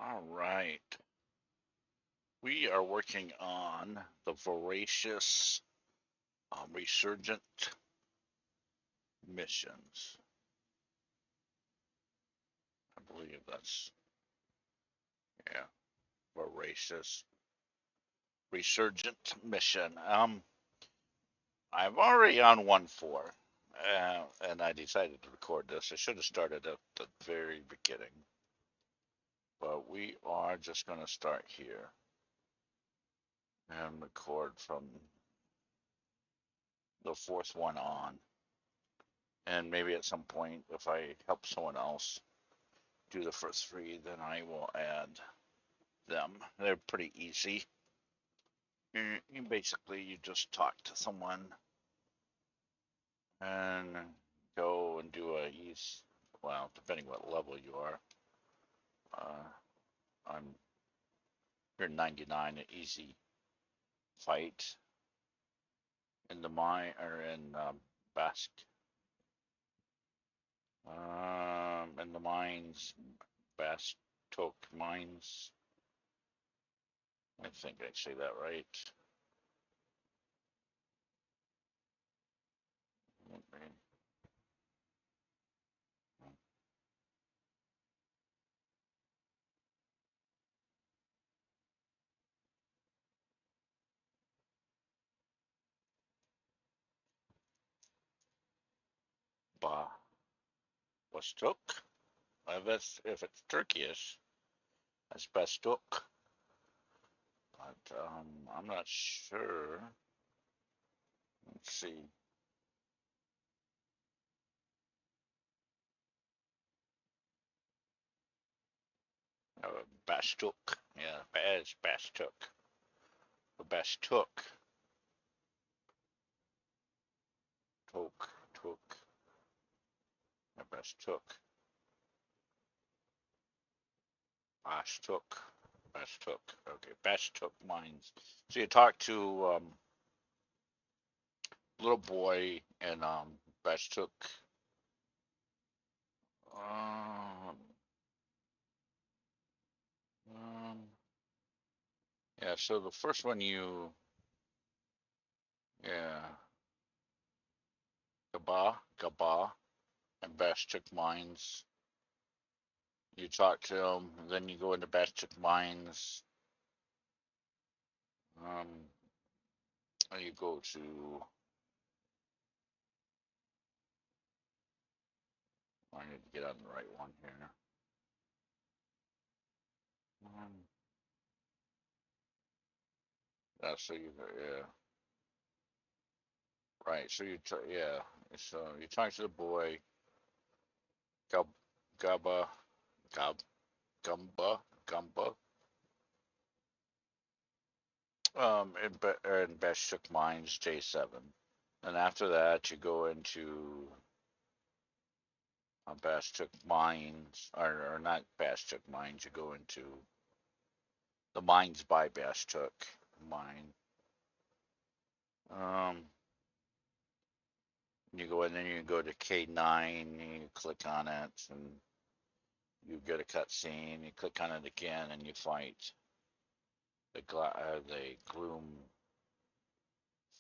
All right. We are working on the Voracious Resurgent missions. I believe that's, yeah, Voracious Resurgent mission. I'm already on 1-4, and I decided to record this. I should have started at the very beginning, but we are just going to start here and record from the fourth one on. And maybe at some point, if I help someone else do the first three, then I will add them. They're pretty easy. You just talk to someone and go and do a easy, well, depending what level you are. I'm You're 99, an easy fight in the mine or in Basque, in the mines, Basque mines. I think I say that right. Ba Bastuk. If it's Turkish, that's Bastuk. But I'm not sure. Let's see. Bastuk. Yeah, Baz Bastuk. Bastuk. Tok. Tok. Bastuk. Bastuk. Bastuk. Okay, Bastuk mines. So you talk to little boy and Bastuk. Um, um, yeah. So the first one yeah, Gaba, and Bastuk mines. You talk to them, then you go into Bastuk mines. Um, you go to. I need to get on the right one here. Um, yeah, right. Yeah. So you talk to the boy, Gub, Gubba, Gub, Gumba, in Bashuk Mines J7. And after that, you go into Bashuk Mines, or not Bashuk Mines. You go into the Mines by Bashuk Mine. Um, you go in, then you go to K9. You click on it, and you get a cutscene. You click on it again, and you fight the Gloom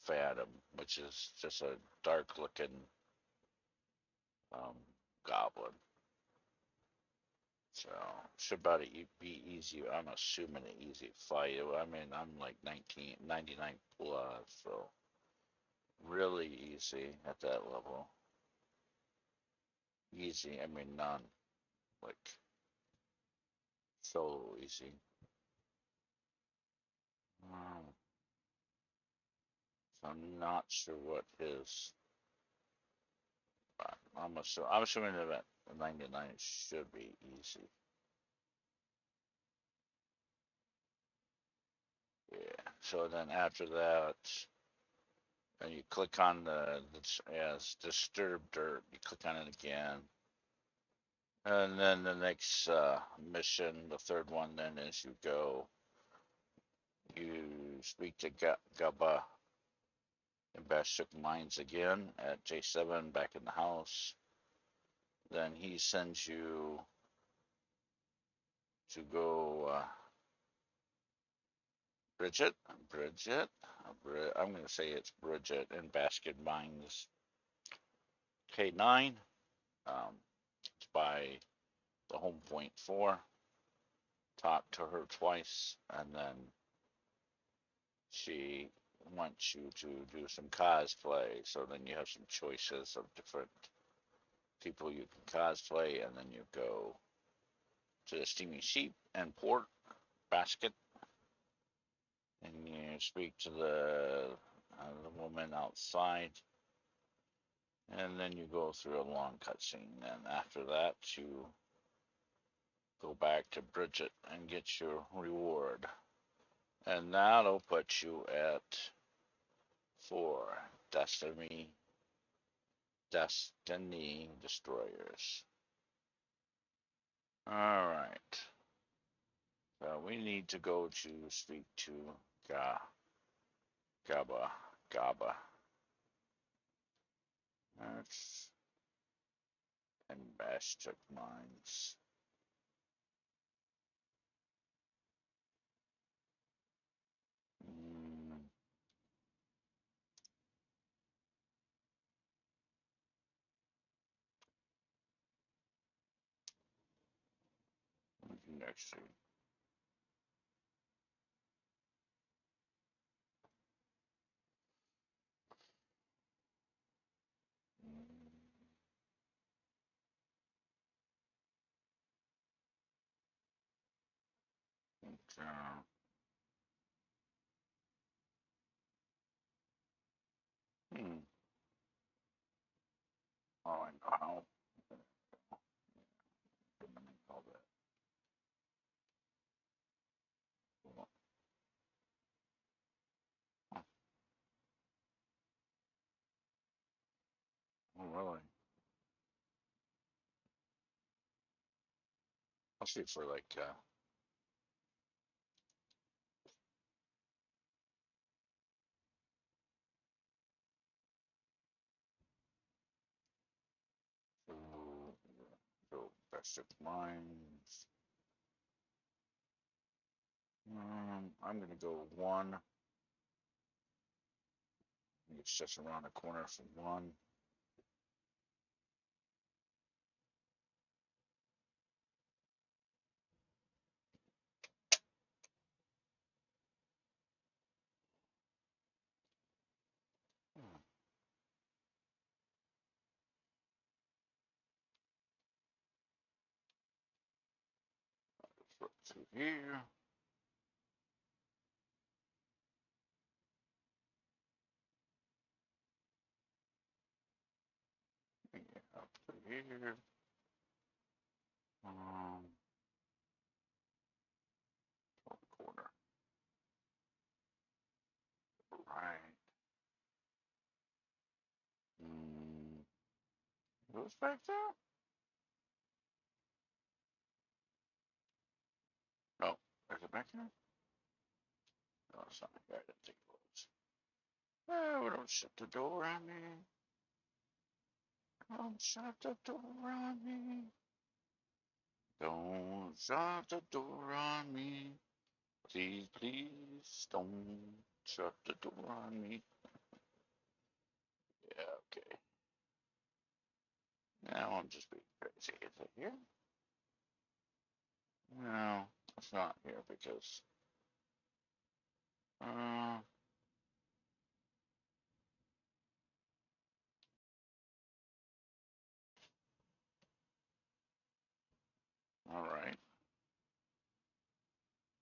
Fathom, which is just a dark looking um, goblin. So should about be easy. I'm assuming an easy fight. I mean, I'm like 99 plus, so really easy at that level. Easy. I mean, none like so easy. Um, so I'm not sure what his. I'm assuming that 99 should be easy. Yeah. So then after that, and you click on disturbed dirt. You click on it again, and then the next mission, the third one, then is you speak to Gaba in Bashuk Mines again at J7 back in the house. Then he sends you to go Bridget. Bridget. I'm going to say it's Bridget in Basket Mines K9. It's by the Home Point 4. Talked to her twice, and then she wants you to do some cosplay. So then you have some choices of different people you can cosplay, and then you go to the Steaming Sheep and Port Basket, and you speak to the woman outside, and then you go through a long cutscene. And after that, you go back to Bridget and get your reward, and that'll put you at 4 Destiny Destroyers. All right. So we need to go to speak to Gaba. That's and Bastic Mines. Let's see. Okay. Oh, I know how. All that. Oh, really? I'll shoot for like so Bastic Mines. I'm gonna go 1. It's just around the corner from 1. Flip through here. Yeah, up through here. Corner. Right. Who's back there? Oh, is it back there? No, it's not. I didn't think it was. Oh, don't shut the door on me. Don't shut the door on me. Don't shut the door on me. Please, please, don't shut the door on me. Yeah, okay. Now I'm just being crazy. Is it here? No, it's not here because. Uh, all right.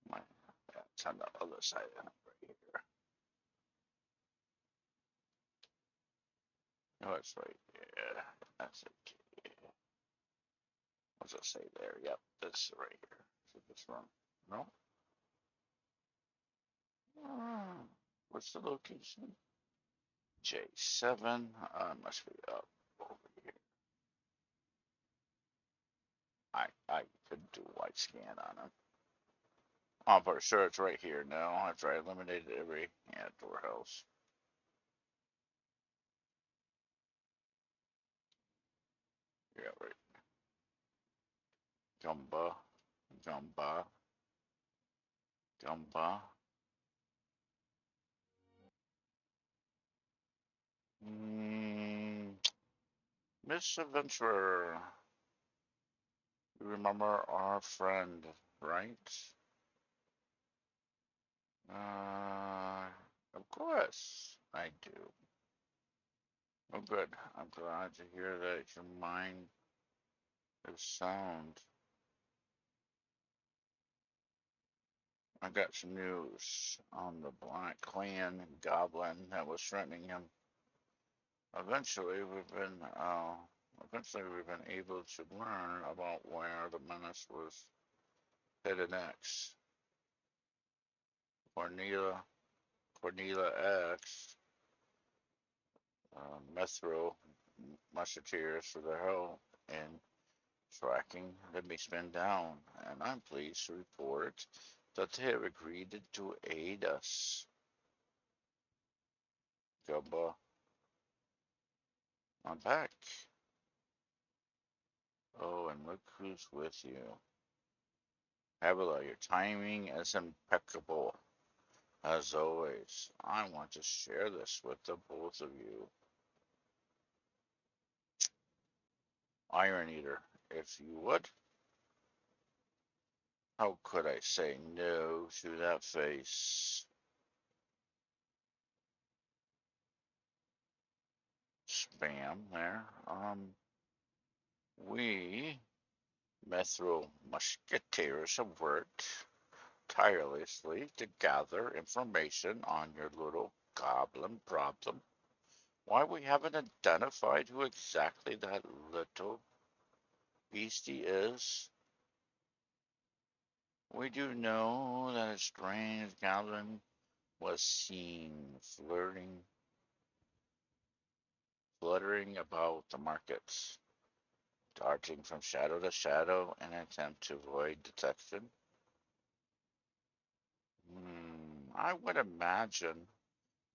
My, that's on the other side of it right here. Oh, it's right here. That's okay. What's it say there? Yep, this right here. Is it this one? No. What's the location? J7. Must be up over here. I could do a white scan on it. Oh, for sure it's right here. No, that's right. Eliminated every doorhouse. Yeah, right. Gumba. Gumba. Gumba. Mm, Miss Adventurer. You remember our friend, right? Uh, of course I do. Oh, good. I'm glad to hear that your mind is sound. I got some news on the Black Clan Goblin that was threatening him. Eventually, we've been able to learn about where the menace was headed next. Cornelia, Cornelia X, Methro Musketeers for their help in tracking the Beastmen down, and I'm pleased to report that they have agreed to aid us. Gumba, I'm back. Oh, and look who's with you. Abela, your timing is impeccable, as always. I want to share this with the both of you. Iron Eater, if you would. How could I say no to that face? Spam there. We Methro Musketeers have worked tirelessly to gather information on your little goblin problem. Why we haven't identified who exactly that little beastie is? We do know that a strange goblin was seen fluttering about the markets, darting from shadow to shadow in an attempt to avoid detection. I would imagine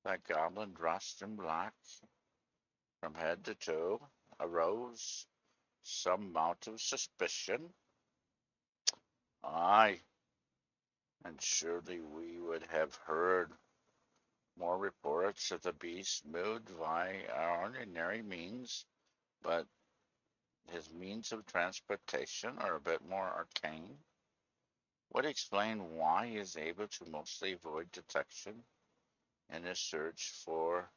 that goblin dressed in black from head to toe arose some amount of suspicion. Aye, and surely we would have heard more reports of the beast moved by ordinary means, but his means of transportation are a bit more arcane. Would explain why he is able to mostly avoid detection in his search for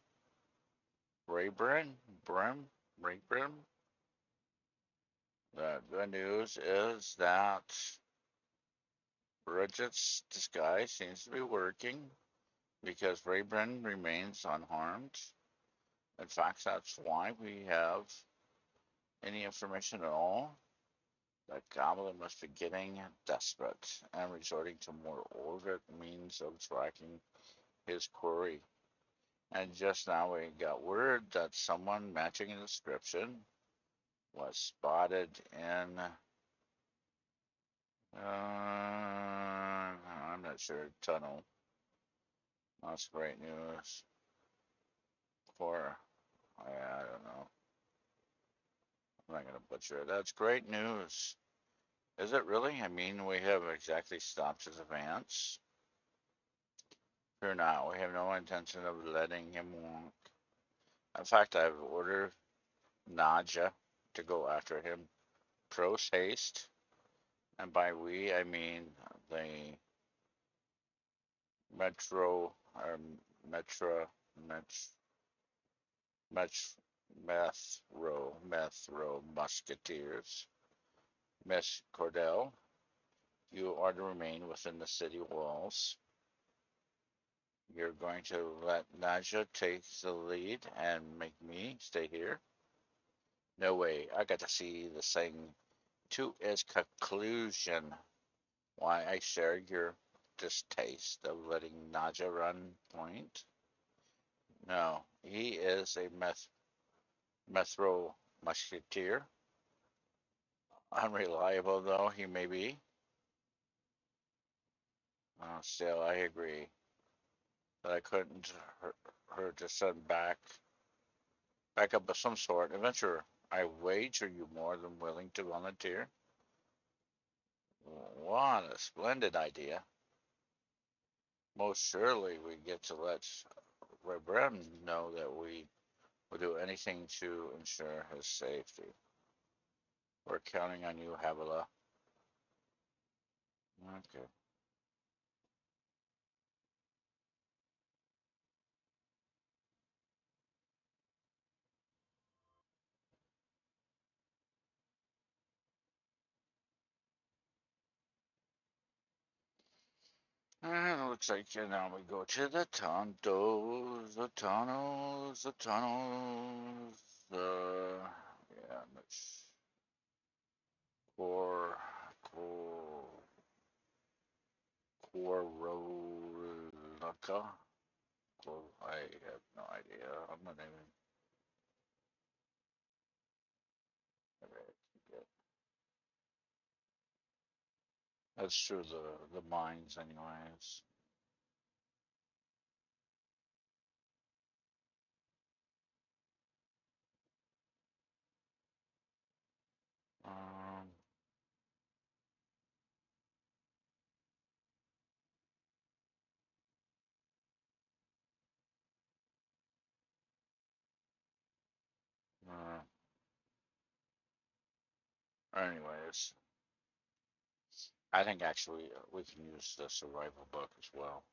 Raybrim. Raybrim. The good news is that Bridget's disguise seems to be working because Raybrim remains unharmed. In fact, that's why we have any information at all. That goblin must be getting desperate and resorting to more overt means of tracking his quarry. And just now we got word that someone matching the description was spotted in, I'm not sure, tunnel. That's great news for, I don't know. I'm not going to butcher it. That's great news. Is it really? I mean, we have exactly stopped his advance. Fear not, we have no intention of letting him walk. In fact, I've ordered Naja to go after him. Pros haste, and by we I mean the Metro or Metro Met, Met, Methro Musketeers. Miss Cordell, you are to remain within the city walls. You're going to let Naja take the lead and make me stay here? No way. I got to see this thing to its conclusion. Why I share your distaste of letting Naja run point? No, he is a Methro musketeer. Unreliable though he may be. Still, I agree that I couldn't hurt to send back up of some sort. Adventurer, I wager you more than willing to volunteer. What a splendid idea. Most surely we get to let Rebrem know that we will do anything to ensure his safety. We're counting on you, Havila. Okay. And it looks like now we go to the tunnels, the tunnels, the tunnels. Yeah, that's core, core, Corolaka. I have no idea. I'm not even. That's true. The mines, anyways. Um, uh, anyways, I think actually we can use the survival book as well.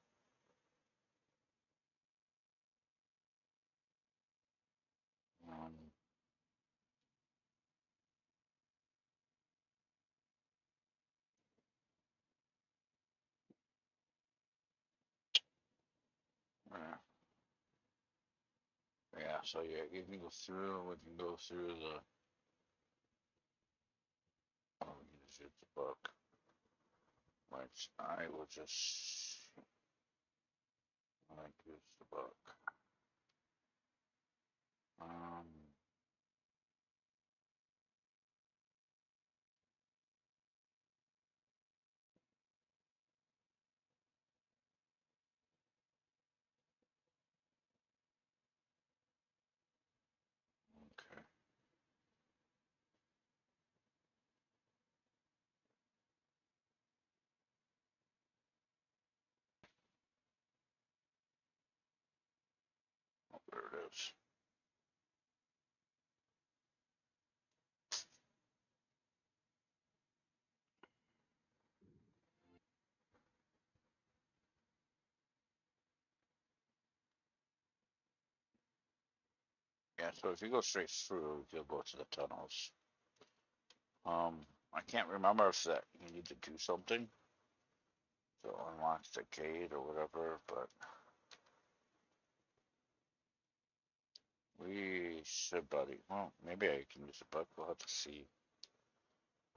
Um, yeah, yeah. So yeah, you can go through. We can go through the. Oh, use the book, which I will just. I use the book. Um, okay. Oh, there it is. Yeah. So if you go straight through, you'll go to the tunnels. I can't remember if that you need to do something to unlock the gate or whatever, but we should, buddy. Well, maybe I can use the book. We'll have to see.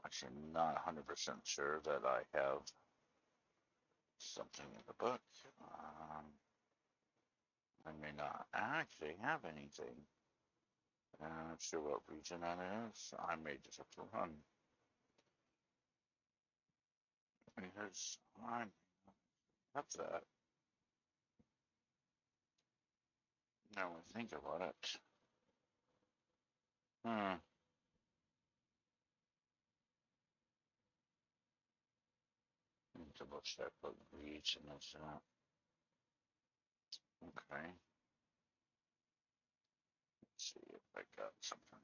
Actually, not 100% sure that I have something in the book. I may not actually have anything. I'm not sure what region that is. I may just have to run because I have that. Now I think about it. Hmm. Double check what region is that. Okay. Let's see if I got something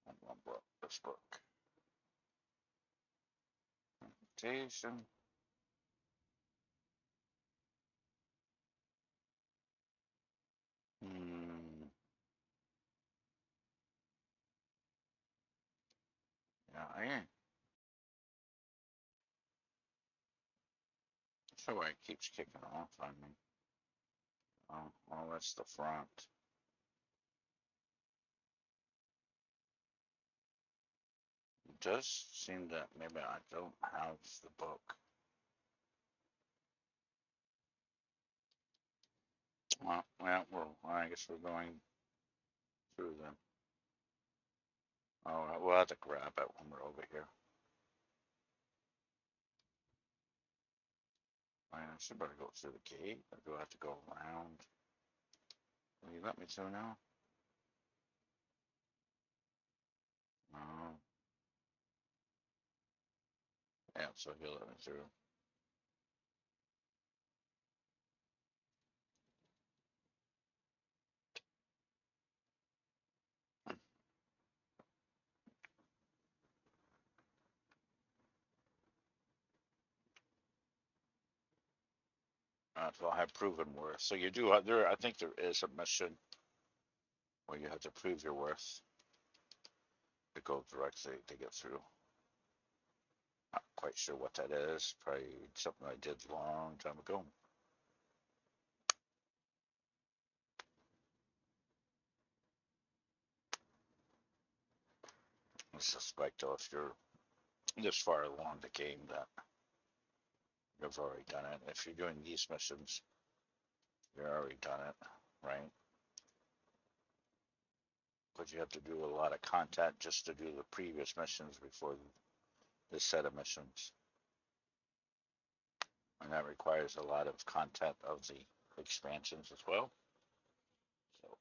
on one book. This book. Invitation. Hmm. Yeah, I ain't. So why it keeps kicking off on me. Oh, well, that's the front. It does seem that maybe I don't have the book. Well, yeah, well, I guess we're going through them. Oh, we'll have to grab it when we're over here. I should better go through the gate, or do I have to go around? Will you let me through now? No. Yeah, so he'll let me through. So I have proven worth. So you do there. I think there is a mission where you have to prove your worth to go directly to get through. Not quite sure what that is. Probably something I did a long time ago. I suspect though, if you're this far along the game, that you've already done it. If you're doing these missions, you've already done it, right? Because you have to do a lot of content just to do the previous missions before this set of missions. And that requires a lot of content of the expansions as well. So,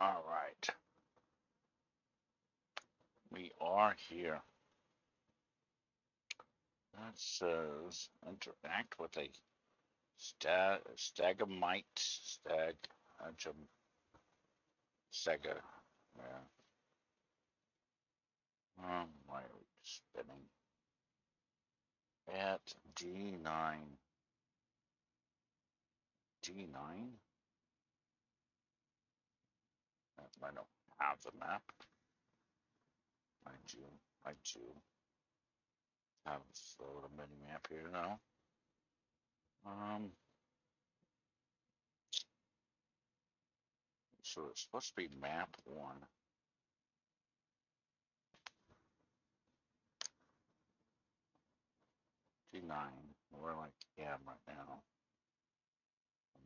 all right. We are here. That says interact with a stagomite, stega. Yeah. Why are we spinning? At D9. D9? I don't have the map. I do. I do. Have a little mini map here now. So it's supposed to be map 1. D9. We're like cam right now.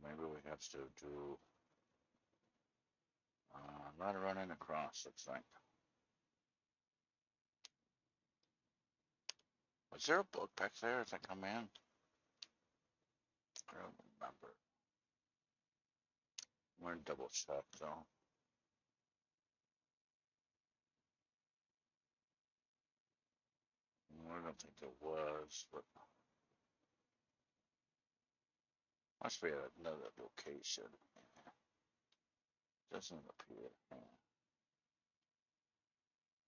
Maybe we have to do not running across, looks like. Was there a book back there as I come in? I don't remember. I'm gonna double check though. I don't think there was, but must be at another location. Doesn't appear.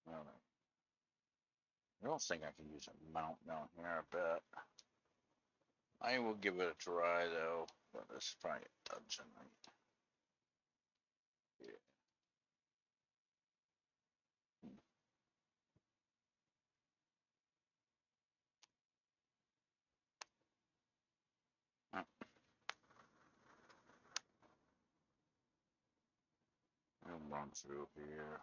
Alright. I don't think I can use a mount down here, I bet. I will give it a try though, but this is probably a dungeon, right? Yeah. I'll run through here.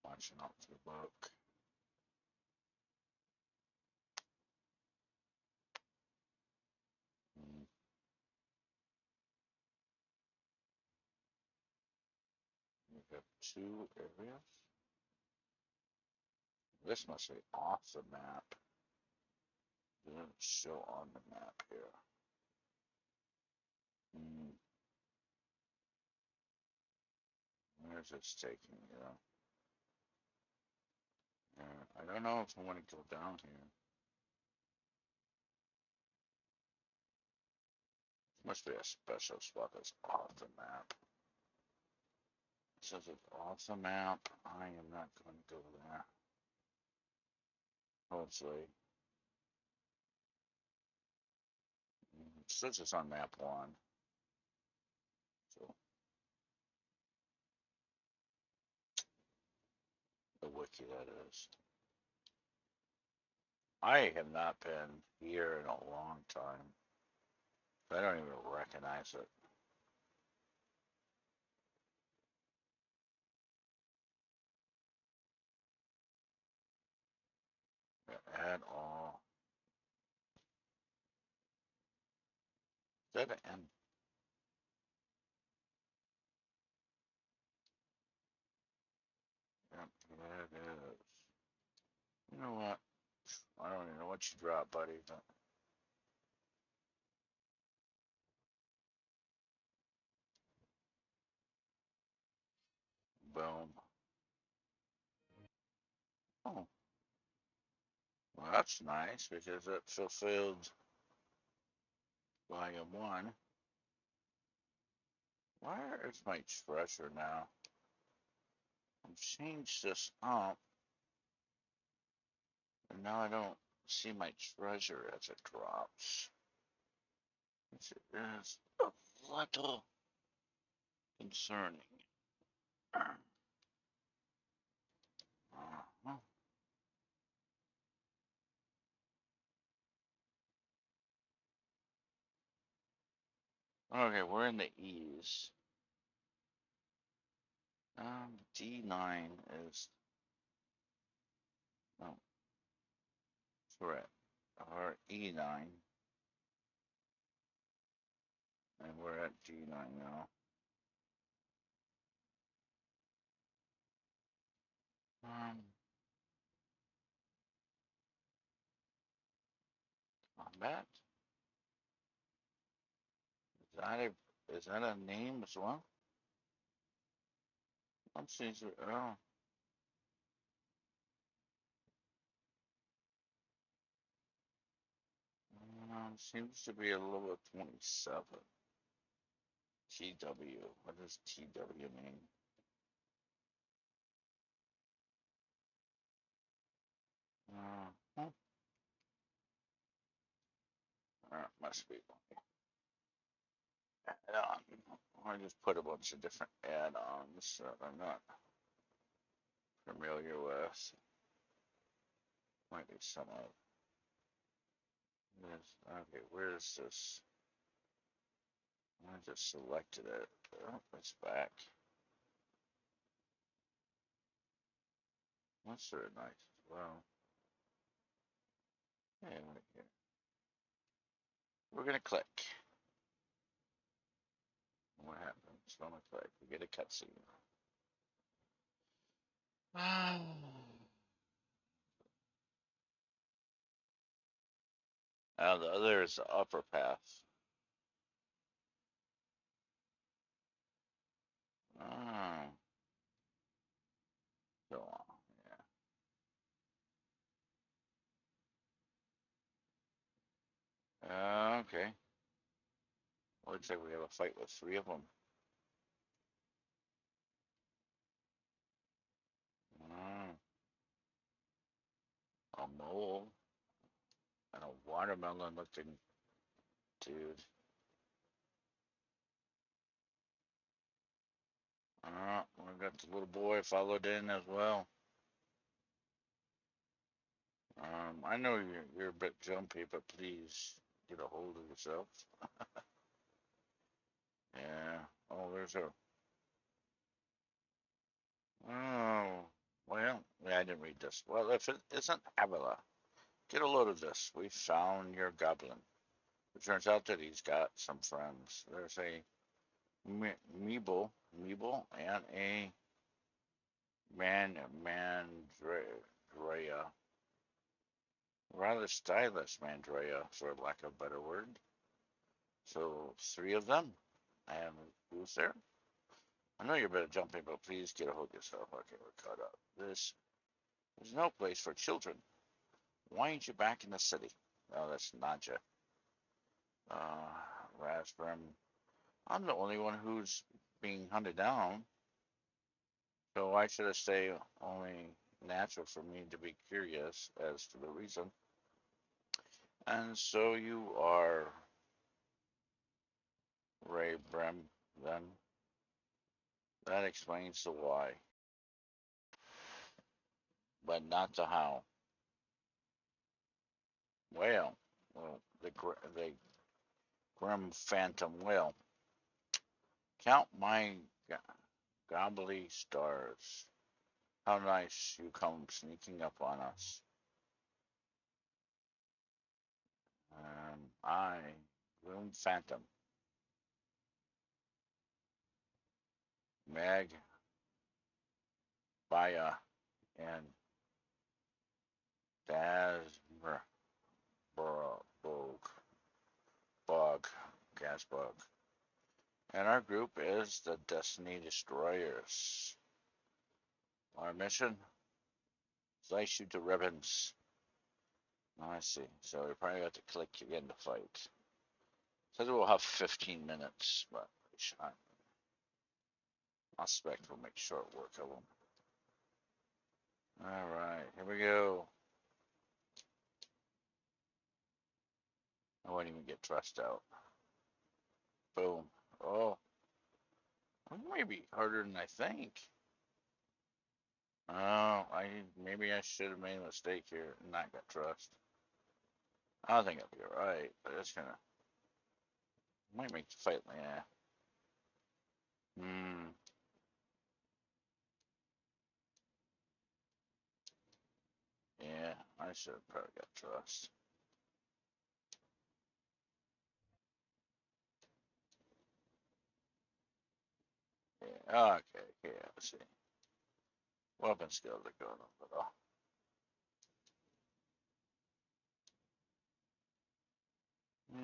Watching out for the book. We have 2 areas. This must be off the map. It doesn't show on the map here. Where's this taking you? I don't know if I want to go down here. Must be a special spot that's off the map. It says it's off the map. I am not going to go there. Hopefully. It says it's on map 1. So, the wiki that is. I have not been here in a long time. I don't even recognize it. At all. Is that an M? Yep, yeah, it is. You know what? I don't even know what you dropped, buddy. Boom. Oh, well, that's nice because it fulfilled volume one. Where is my treasure now? I've changed this up, and now I don't see my treasure as it drops. Which is a little concerning. Uh-huh. Okay, we're in the E's. D9 is no correct. Or E9, and we're at D9 now. Um, Combat. Is that a name as well? I'm seeing. Oh, seems to be a level 27. TW. What does TW mean? Huh. Must be add-on. I just put a bunch of different add-ons that I'm not familiar with. Might be some of this. Okay, where's this? I just selected it. Oh, it's back. That's sort of nice as well. Hey, right here. We're gonna click. What happens when we click? We get a cutscene. The other is the upper path. Oh, go on. Yeah. Okay. Looks like we have a fight with three of them. Mm, a mole and a watermelon looking dude. We got the little boy followed in as well. I know you're a bit jumpy, but please get a hold of yourself. Yeah. Oh, there's a. Oh, well, yeah, I didn't read this. Well, if it isn't Avila, get a load of this. We found your goblin. It turns out that he's got some friends. There's a Meeble, and a Mandrea. Rather stylish Mandrea, for lack of a better word. So, three of them. And who's there? I know you're better jumping, but please get a hold of yourself. Okay, we're caught up. There's no place for children. Why ain't you back in the city? Oh, that's Nadja. Uh, Raspberry. I'm the only one who's being hunted down, so why should I stay only natural for me to be curious as to the reason? And so you are Ray Brem, then? That explains the why, but not the how. Well, the Grim Phantom will. Count my gobbly stars. How nice you come sneaking up on us. I, Grim Phantom, Meg, Baya, and Dazbog, Bog, Gasbog. And our group is the Destiny Destroyers. Our mission? Slice you to ribbons. Oh, I see. So we probably have to click again to fight. Says we'll have 15 minutes, but I suspect we'll make short work of them. Alright, here we go. I won't even get trust out. Boom. Oh, maybe harder than I think. Oh, maybe I should have made a mistake here and not got trust. I think I'll be alright, but it's gonna might make the fight. Yeah. Hmm. Yeah, I should have probably got trust. Yeah. Okay. Yeah. Let's see. Weapon skills are going up a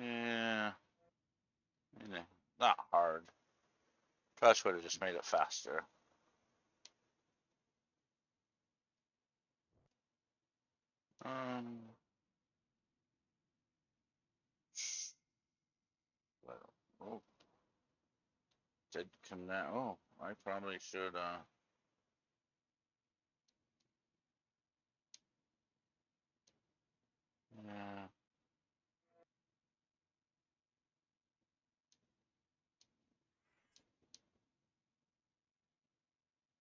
little. Yeah. Not hard. Trust would have just made it faster. Um. Well, oh, did come down. Oh, I probably should. Yeah.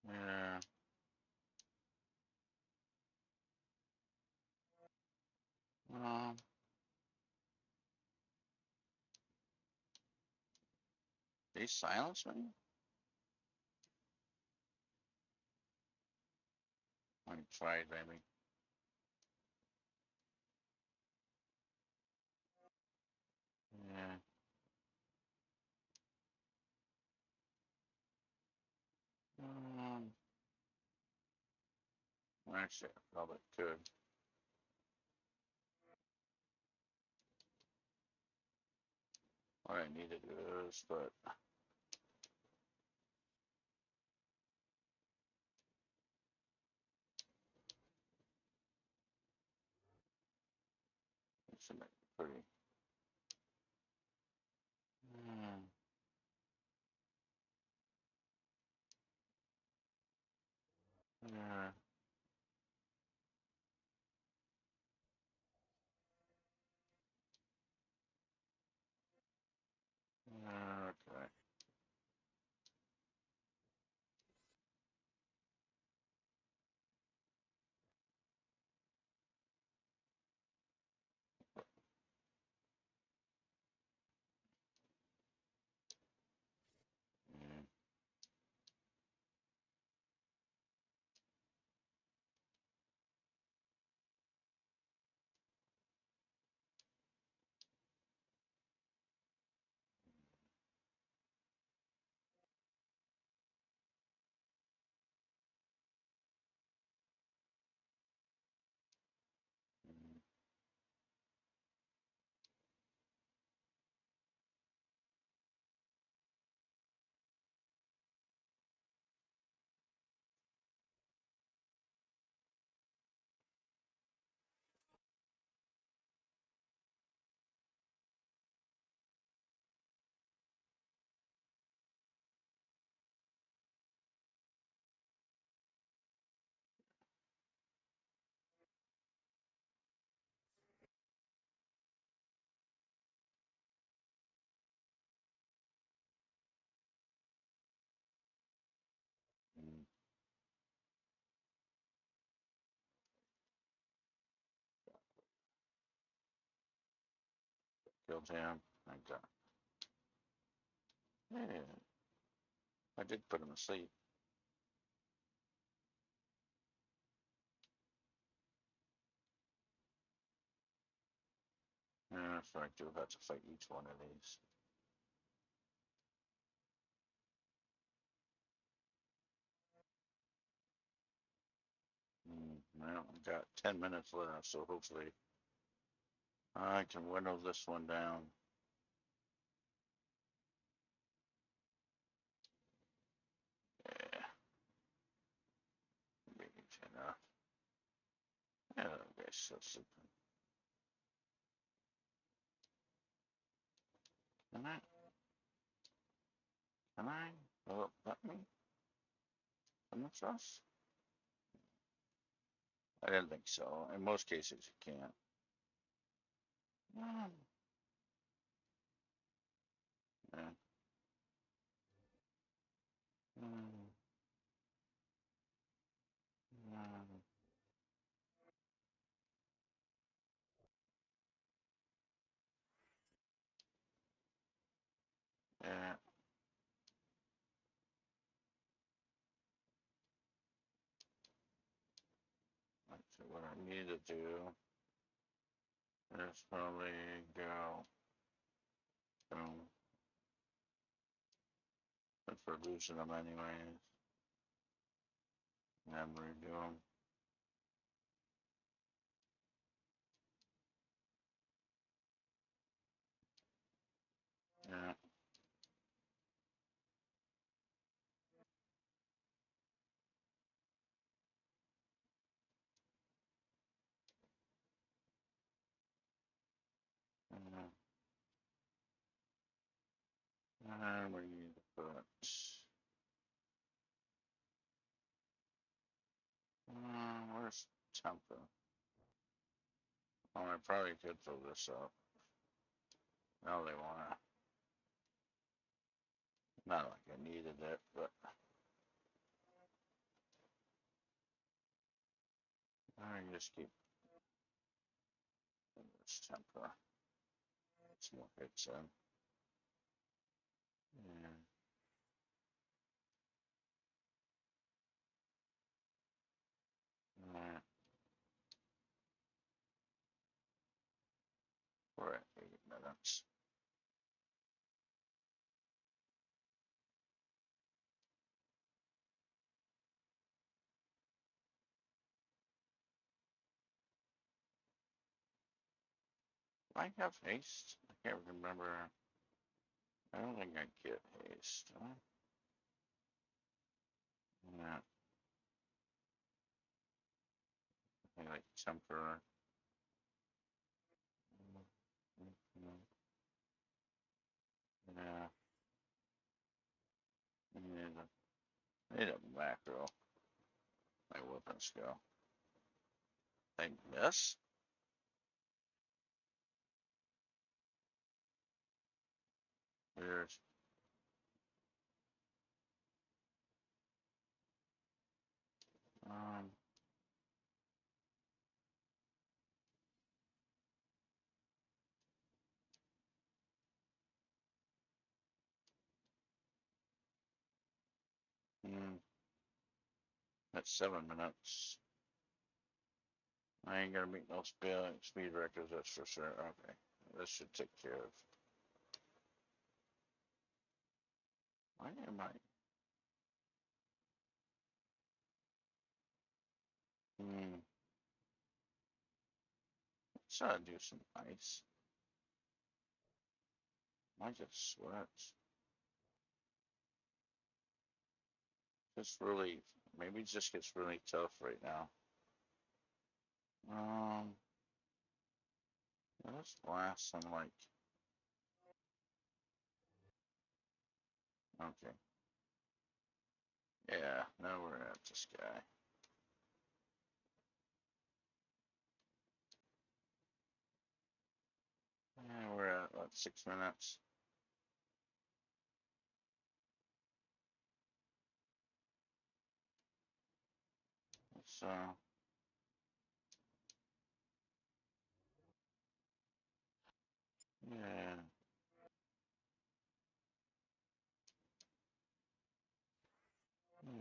Yeah. Um. They silenced me. I tried, maybe. Yeah. Um. Actually, I probably could. What I need to do is, but it should make it pretty. Hmm. Yeah. Okay. Mm, mm, mm. Killed him. I got. Yeah. I did put him to sleep. Yeah, so I do have to fight each one of these. Well, I got 10 minutes left, so hopefully I can winnow this one down. Yeah. so stupid. Can I? Can I? Will it let me? From the trust? I didn't think so. In most cases, you can't. Mm, yeah. Mm, mm, yeah. So what I need to do is probably go. Boom. But for losing them anyways. And redo them. Yeah. Mm, and we need to put. Where's temper? Oh, I probably could fill this up. No, they want to. Not like I needed it, but I just keep this temper. It's more hits in. Yeah. Yeah. We're at 8 minutes. I have haste. I can't remember. I don't think I get haste. Huh? Yeah. I like temper. Yeah. Need a macro. My weapon skill. I miss? Weird. Um, 7 minutes. I ain't gonna meet no speed records, that's for sure. Okay. This should take care of. Why am I? Hmm. Let's do some ice. I just sweat. Just really, maybe it just gets really tough right now. Let's blast some like. Okay. Yeah, now we're at this guy. Yeah, we're at what, 6 minutes. So yeah,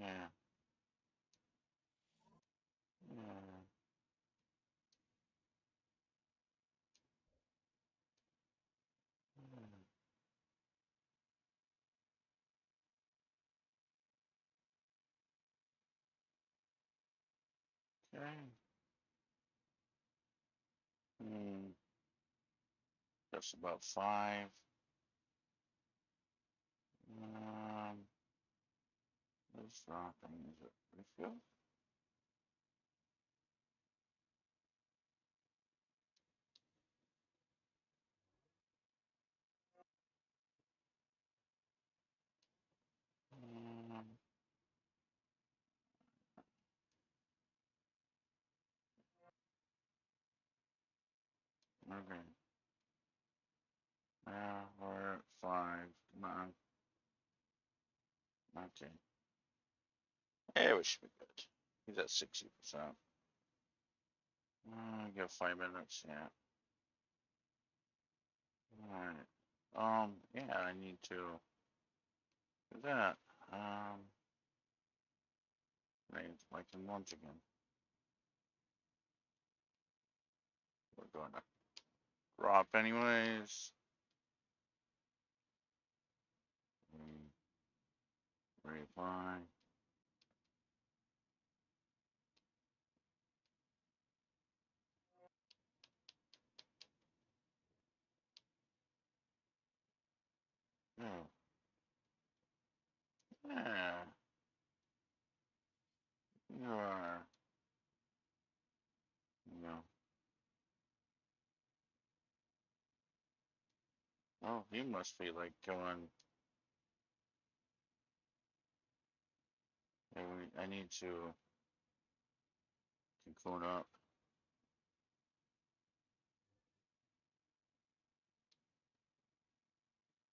yeah, yeah. Okay. Hmm. Just about 5. Um, this dropping is it refill? Okay. We're at 5. Come on. Okay. Yeah, we should be good. He's at 60%. I got 5 minutes, yeah. Alright. Yeah, I need to do that. Right, like in lunch again. We're going to drop anyways. Reply. Oh. Yeah. You are. No. Oh, he must be like going. I need to cocoon up.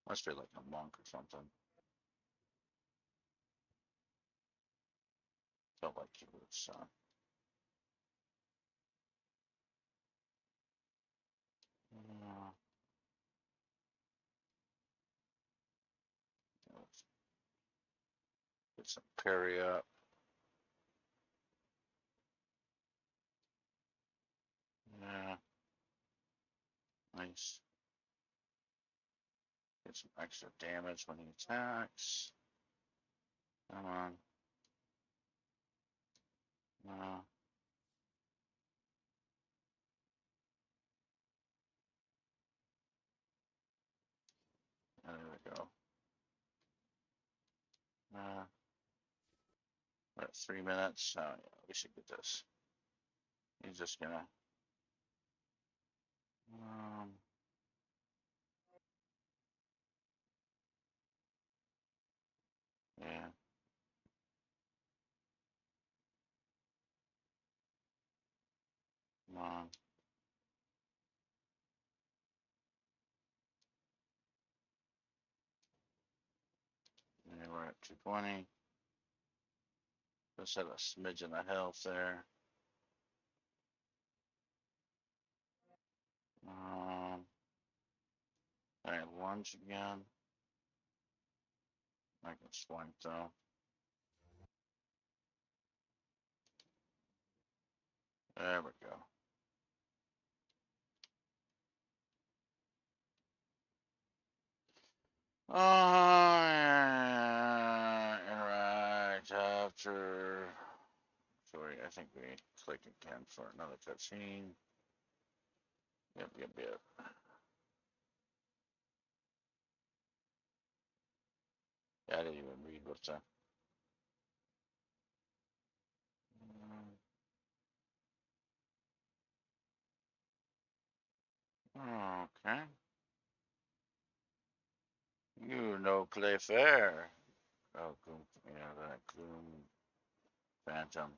Must be like a monk or something. Felt like he was. Get some parry up. Yeah. Nice. Get some extra damage when he attacks. Come on. There we go. We're at 3 minutes. Yeah, we should get this. He's just gonna. Yeah. Come on. Yeah, we're at 220. Just had a smidgen of health there. Alright, lunge again. I can swank though. There we go. Interact after. Sorry, I think we click again for another cutscene. Yep. Yeah, I didn't even read what's that. Okay. You no play fair. Oh, Gloom. Yeah, that Gloom Phantom.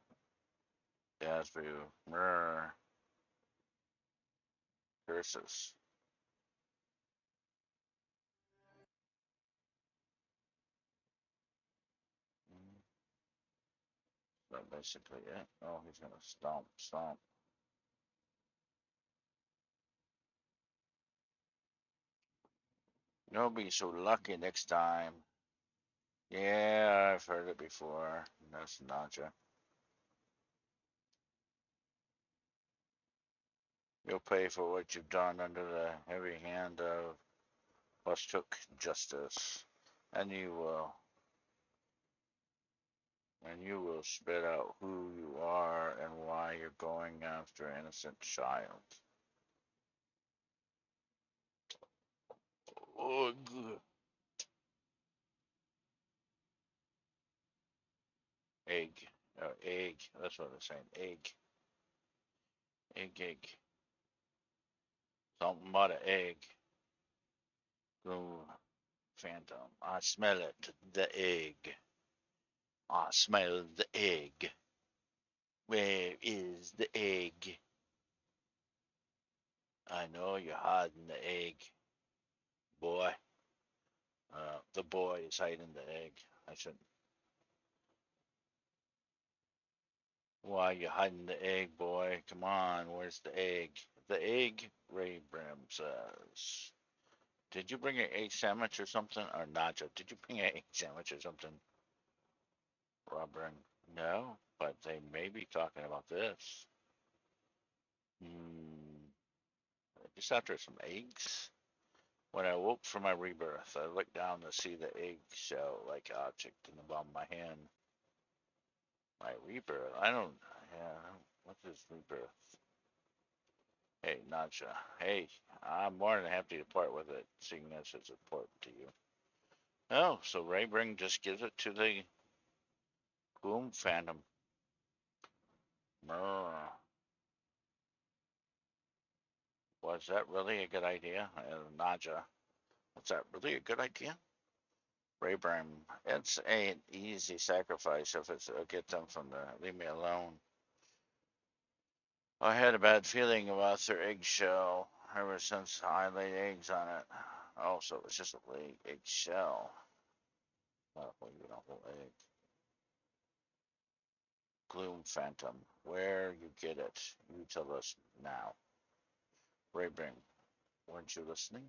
Dasbu. Mirror. Curses. That's basically it. Oh, he's gonna stomp. You'll be so lucky next time. Yeah, I've heard it before. That's nausea. You'll pay for what you've done under the heavy hand of Bustook Justice. And you will. And you will spit out who you are and why you're going after an innocent child. Ugh. Egg. Egg. That's what I'm saying. Egg. Egg. Something about an egg. Ooh, Phantom. I smell it. The egg. I smell the egg. Where is the egg? I know you're hiding the egg, boy. The boy is hiding the egg. I shouldn't. Why you hiding the egg, boy? Come on, where's the egg? The egg, Ray Brim says. Did you bring an egg sandwich or something? Or Nacho, did you bring an egg sandwich or something? Robin, no, but they may be talking about this. Hmm, just after some eggs. When I woke from my rebirth, I looked down to see the eggshell-like object in the palm of my hand. My rebirth? I don't. Yeah, what is rebirth? Hey, Nacha. Hey, I'm more than happy to part with it, seeing this as important to you. Oh, so Raybring just gives it to the Gloom Phantom. Brr. Was that really a good idea? Naja, was that really a good idea? Raybring, it's an easy sacrifice if it's get them from the leave me alone. I had a bad feeling about their eggshell ever since I laid eggs on it. Oh, so it was just a laid eggshell. Not even a whole egg. Gloom Phantom, where you get it? You tell us now. Raybring, weren't you listening?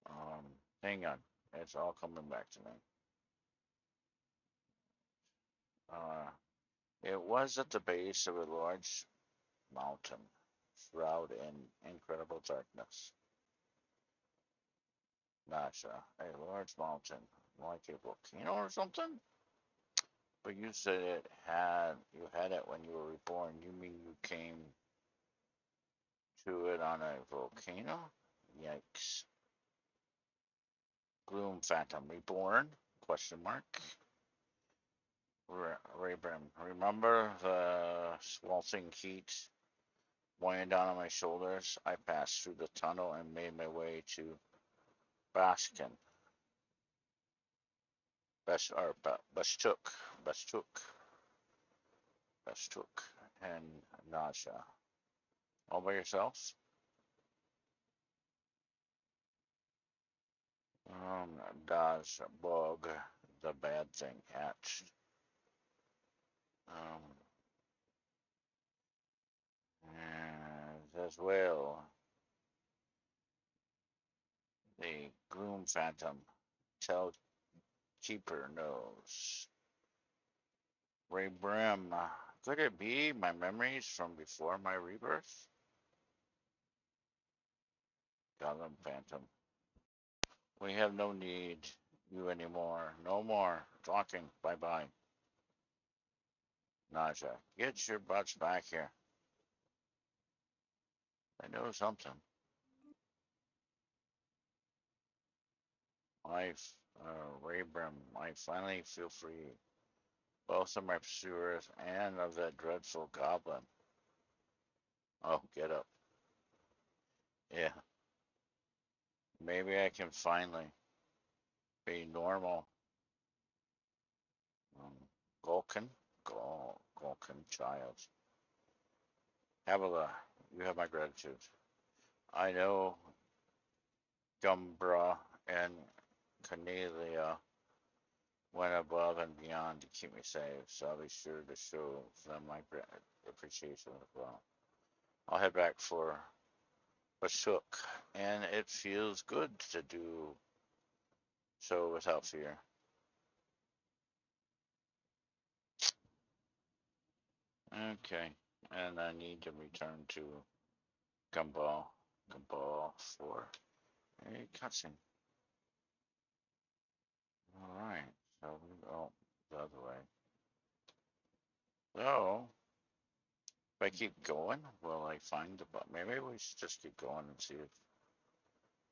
Um, hang on. It's all coming back to me. Uh, it was at the base of a large mountain, shrouded in incredible darkness. Nasha, a large mountain, like a volcano or something? But you said you had it when you were reborn. You mean you came to it on a volcano? Yikes. Gloom Phantom reborn? Question mark. Raybrim, remember the sweltering heat weighing down on my shoulders? I passed through the tunnel and made my way to Baskin. Bastuk, Bastuk, Bastuk, and Nasha. All by yourself? Does bug the bad thing hatched? Um, as well, the Gloom Phantom. Tell Keeper knows. Ray Brim. Could it be my memories from before my rebirth? Gotham Phantom. We have no need you anymore. No more talking. Bye bye. Naja. Get your butts back here. I know something. I, Ray Brim. I finally feel free. Both of my pursuers and of that dreadful goblin. Oh, get up. Yeah. Maybe I can finally be normal. Um, Gulkin? Gulkin child. Habila, you have my gratitude. I know Gumbra and Cornelia went above and beyond to keep me safe, so I'll be sure to show them my appreciation as well. I'll head back for Bashook, and it feels good to do so without fear. Okay, and I need to return to Gumball. Gumball for a cutscene. Alright, so we go the other way. So, if I keep going, will I find the book? Maybe we should just keep going and see if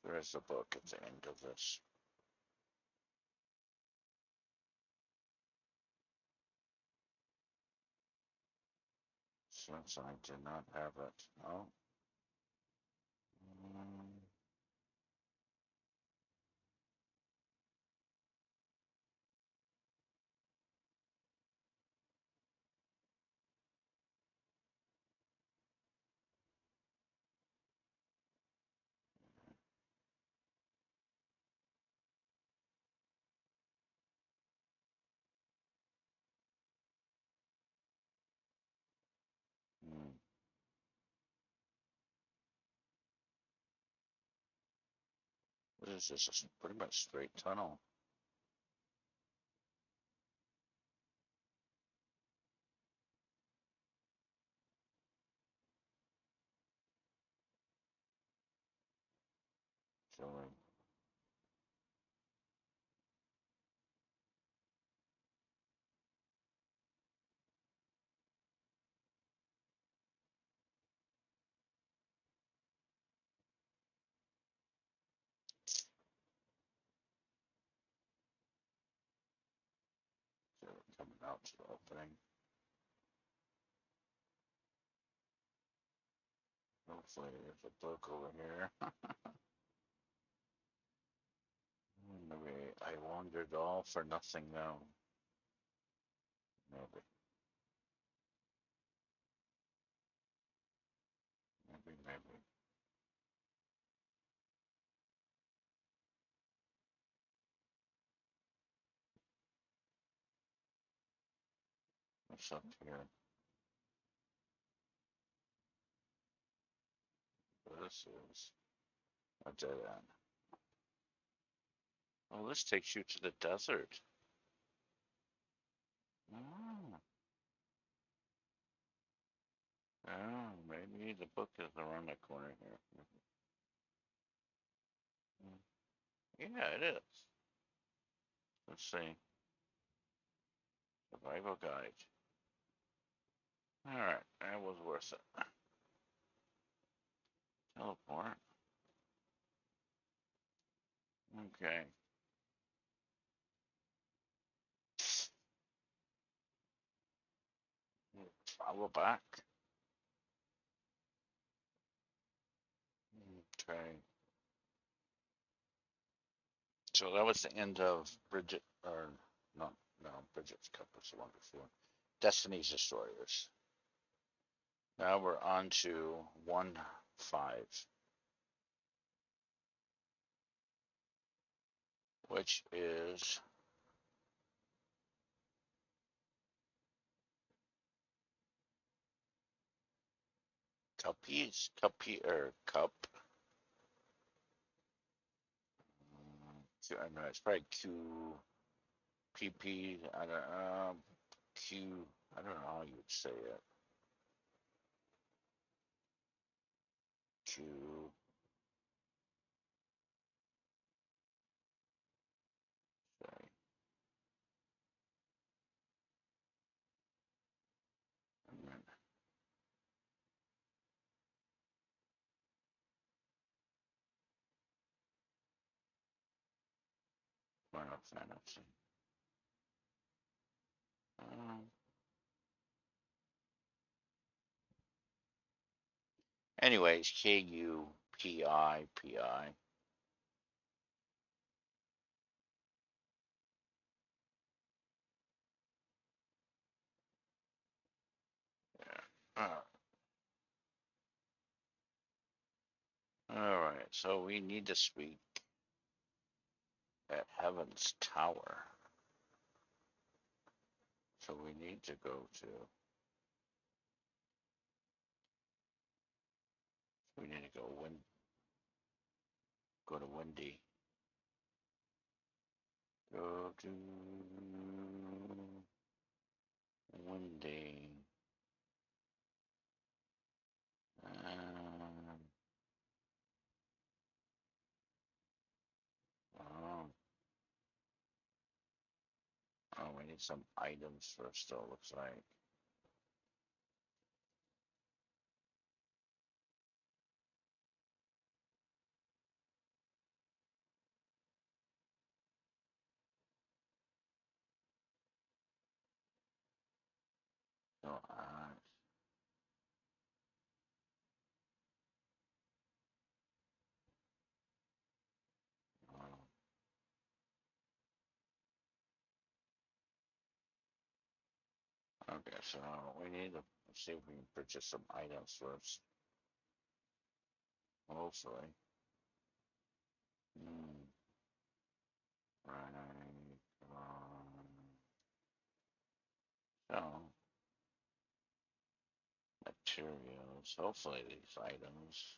there is a book at the end of this. Since I did not have it. Oh. Mm, is just a pretty much straight tunnel. Showing. Coming out to the opening. Hopefully there's a book over here. Maybe I wandered all for nothing though. Maybe. Maybe. What's up here? This is a dead end. Oh, this takes you to the desert. Oh, oh, maybe the book is around the corner here. Yeah, it is. Let's see. Survival guide. All right, that was worth it. Teleport. Okay. Follow back. Okay. So that was the end of Bridget, or no, no, Bridget's Cup was the one before. Destiny's Destroyers. Now we're on to 1-5, which is Cup. I don't know, it's probably QPP. I don't Q. I don't know how you would say it. Q. Sorry. And then Final Fantasy. Um, Anyways, KUPIPI. Yeah. All right. So we need to speak at Heaven's Tower. So we need to go to. We need to go to Windy. Go to Windy. Um, oh, oh, we need some items first, though, looks like. So, okay, so we need to see if we can purchase some items first. Hopefully. Hmm. Right. Come on. So, materials. Hopefully these items.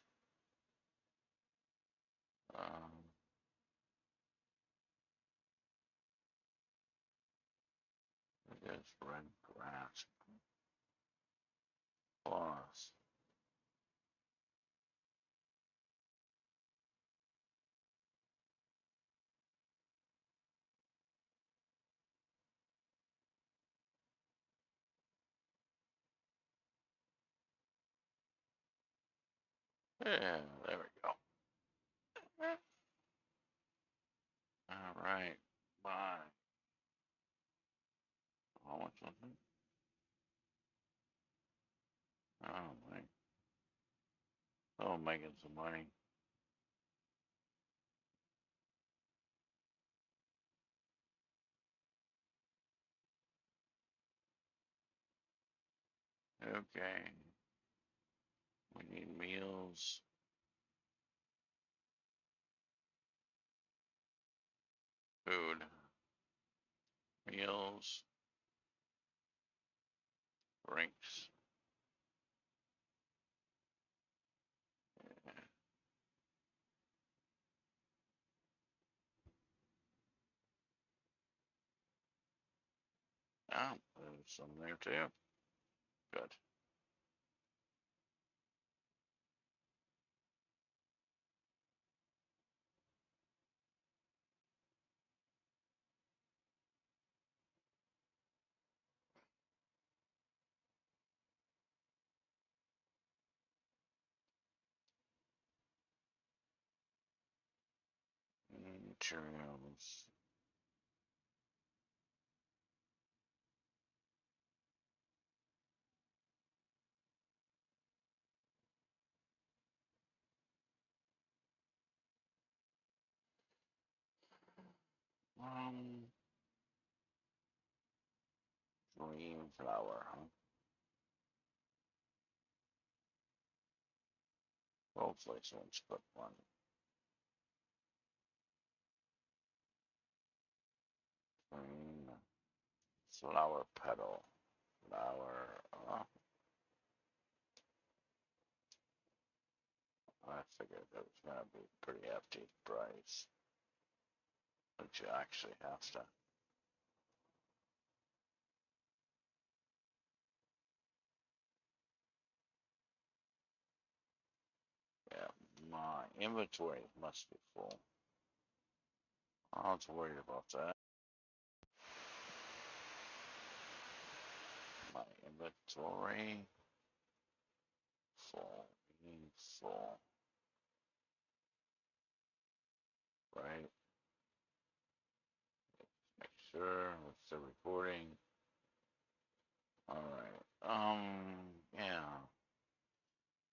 Um, Is red grass plus yeah, there we go. All right, bye. How much was it? Oh, my. Oh, making some money. Okay. We need meals, food, meals, drinks. Oh, there's some there too. Good. Cheerios. Um, green flour, huh? Hopefully someone's put one. Green flower petal. Flower. I figured it was going to be pretty hefty price. But you actually have to. Yeah, my inventory must be full. I don't have to worry about that. My inventory full. Full. Right? Make sure it's still recording. Alright. Yeah.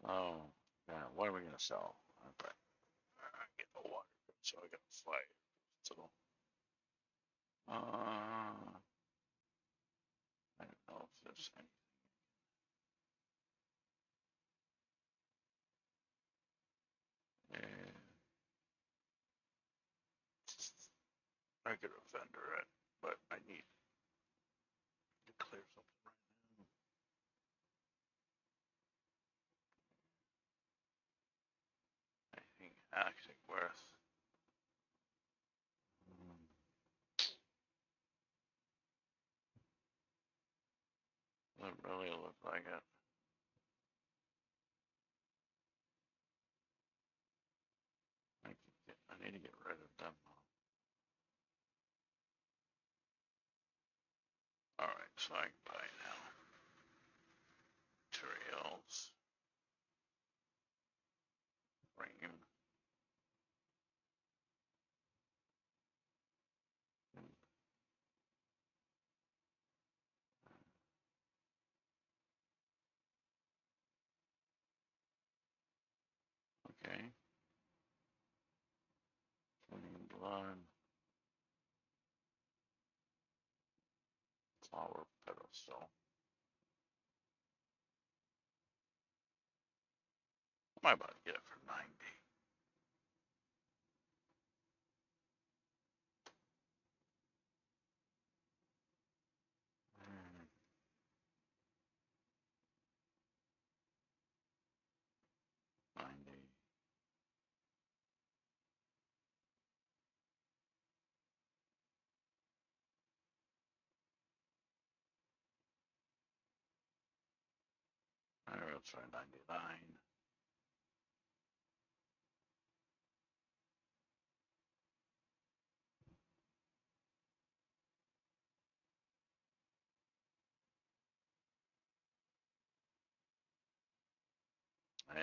Oh, yeah. What are we gonna sell? Okay. I get the water, so I gotta fly. So, I don't know if there's any. Yeah, I could have vendor it, but I need to clear something right now. I think actually worth. Doesn't really look like it. I need to get rid of them. Alright, so I can buy now. Materials. Frame. Okay. Swimming blood. Flower pedestal. I'm about to get it for 90. Mm, 90. That's right, 99. And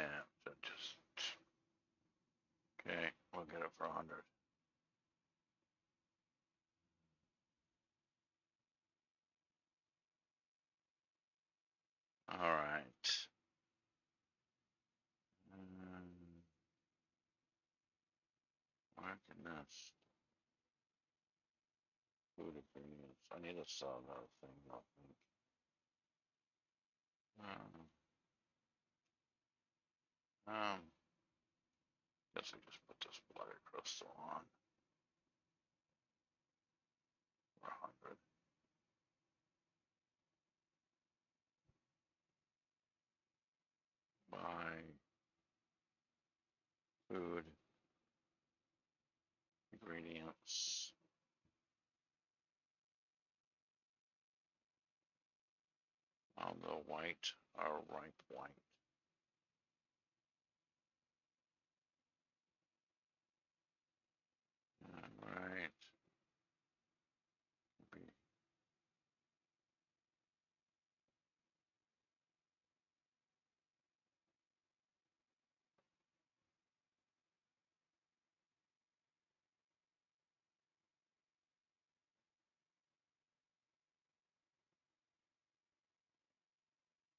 just okay, we'll get it for 100. All right. Where can this food ingredients? I need to sell another thing. I think. Um, guess we just put this bloody crystal on for 100. Buy food ingredients. On the white or ripe white. All right.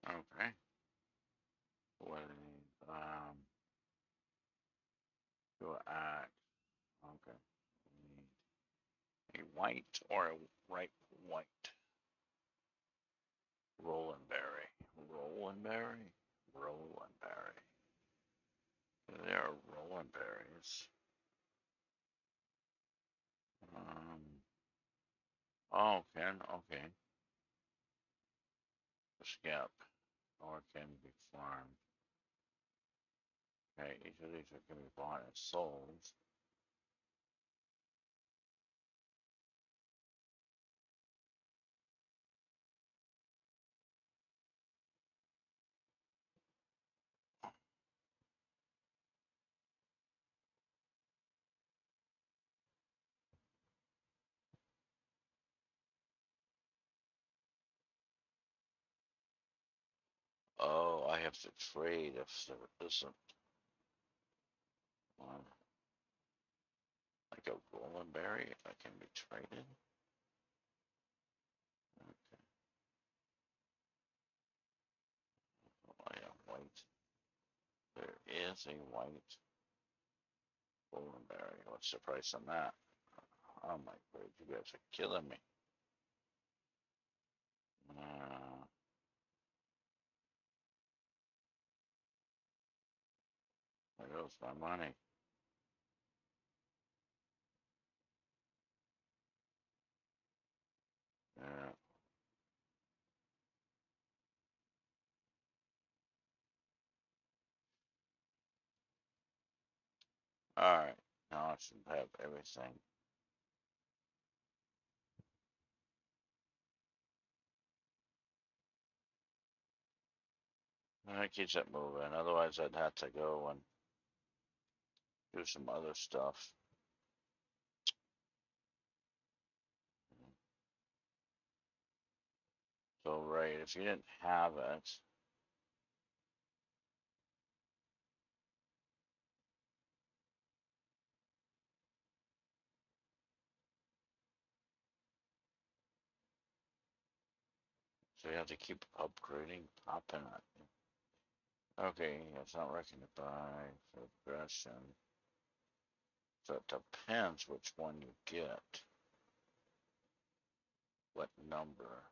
Okay. What go act. Okay. We need a white or a ripe white. Roland berry. Roland berry. Roland berry. There are Roland berries. Oh, okay. Skip. Or can be farmed. Okay, each of these can be bought and sold. Oh, I have to trade if there isn't one. Like a Roland berry that can be traded. Okay. Oh, I have white. There is a white Roland berry. What's the price on that? Oh my god, you guys are killing me. There goes my money. Yeah. Alright. Now I should have everything. That keeps it moving. Otherwise, I'd have to go and do some other stuff. So, right, if you didn't have it, so you have to keep upgrading, popping it. Okay, it's not reckoned by progression. So it depends which one you get. What number?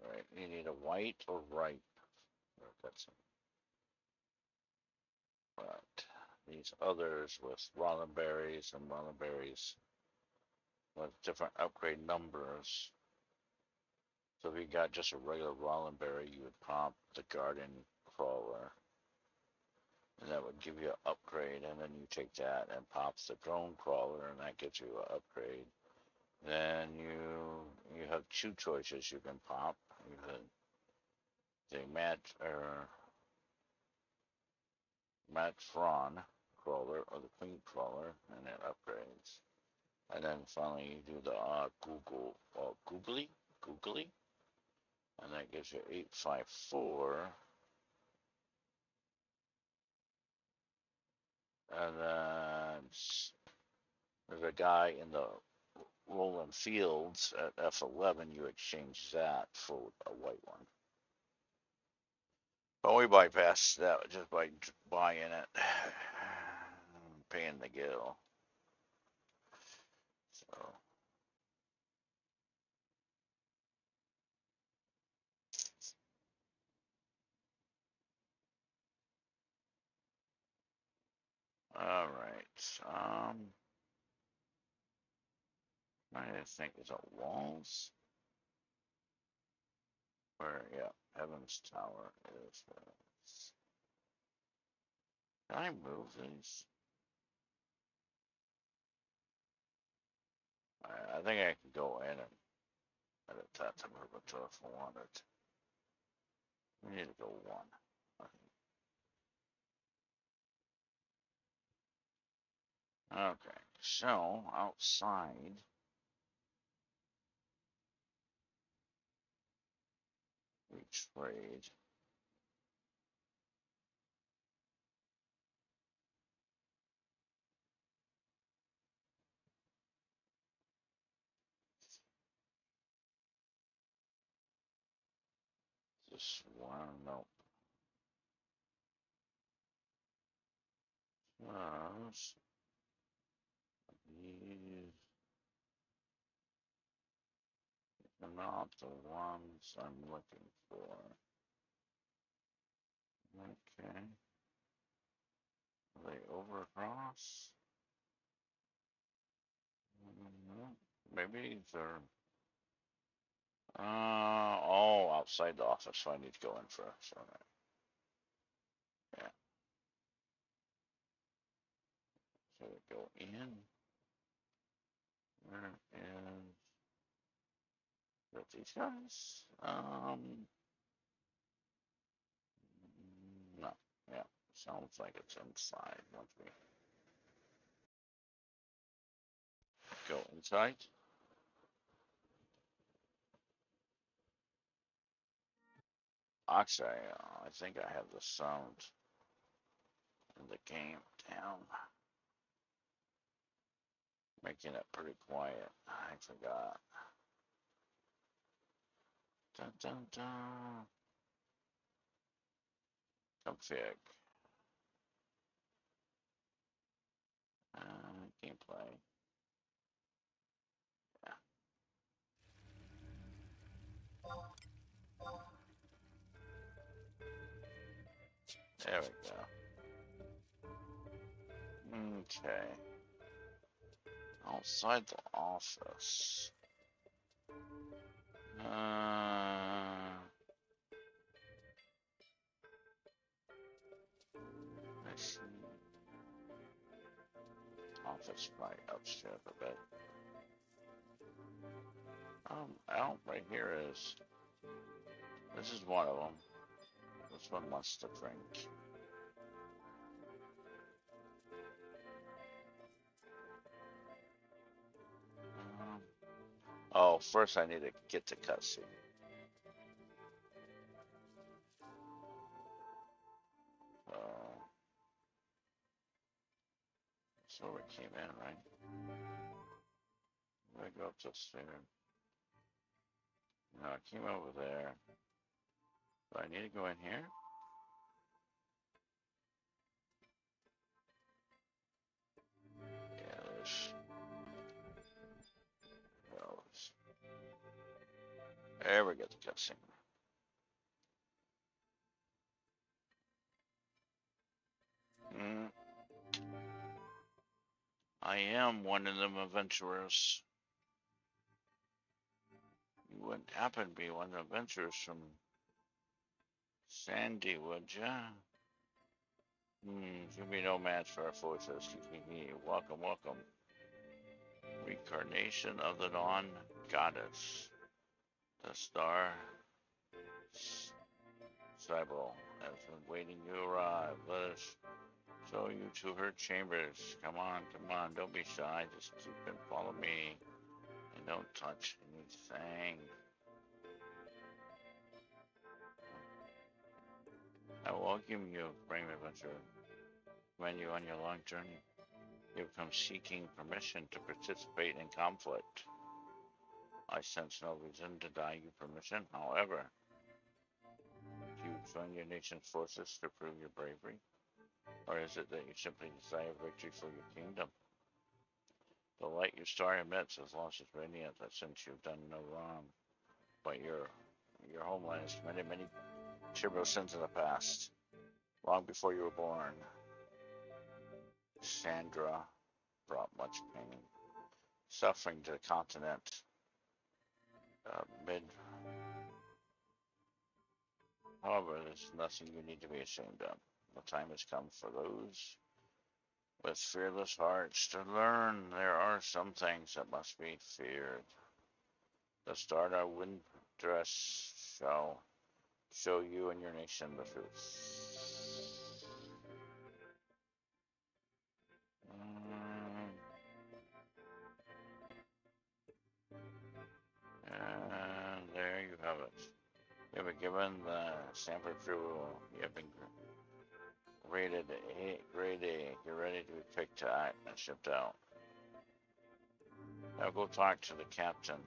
Right, you need a white or ripe. That's but these others with Rollenberries and Rollenberries with different upgrade numbers. So if you got just a regular Rollenberry, you would pop the garden crawler. And that would give you an upgrade, and then you take that and pops the drone crawler, and that gives you an upgrade. Then you have two choices you can pop. Either the Matron crawler or the Queen crawler, and it upgrades. And then finally you do the Googly, and that gives you 854. And then there's a guy in the rolling fields at F11. You exchange that for a white one. But we bypassed that just by buying it, paying the gill. So. All right. I think is it walls? Where? Yeah, Heaven's Tower is. Can I move these? I think I can go in and edit that to move it to if I wanted. We need to go one. Okay, so outside. We trade. This one, no. These are not the ones I'm looking for. Okay. Are they over across? Maybe they're oh, outside the office, so I need to go in first. All right. Yeah. So we go in. Where is these guys? No. Yeah. Sounds like it's inside. Once we go inside. Actually, I think I have the sound in the game down, making it pretty quiet. I forgot. Dun dun dun. Config. Gameplay. Yeah. There we go. Okay. Outside the office. Let's see. Office right upstairs a bit. Out right here is. This is one of them. This one wants to drink. Oh, first I need to get the cutscene. So we came in, right? I go up the stairs. No, I came over there. Do I need to go in here? Yeah, there's. There we get the cutscene. I am one of them adventurers. You wouldn't happen to be one of the adventurers from Sandy, would ya? Should be no match for our forces. Welcome, welcome. Reincarnation of the Dawn Goddess. The star Cybele has been waiting you arrive. Let us show you to her chambers. Come on, don't be shy. Just keep and follow me. And don't touch anything. I will welcome you, brave adventurer. When you on your long journey, you have come seeking permission to participate in conflict. I sense no reason to deny you permission. However, do you join your nation's forces to prove your bravery? Or is it that you simply desire victory for your kingdom? The light your star emits is lost its radiance, that since you've done no wrong. But your homeland has committed many terrible sins in the past, long before you were born. Sandra brought much pain, suffering to the continent. However, there's nothing you need to be ashamed of. The time has come for those with fearless hearts to learn there are some things that must be feared. The start our wind dress shall show you and your nation the truth. And there you have it. You have been given the Sanford approval. You have been rated grade A. You're ready to be picked to act and shipped out. Now go talk to the captain,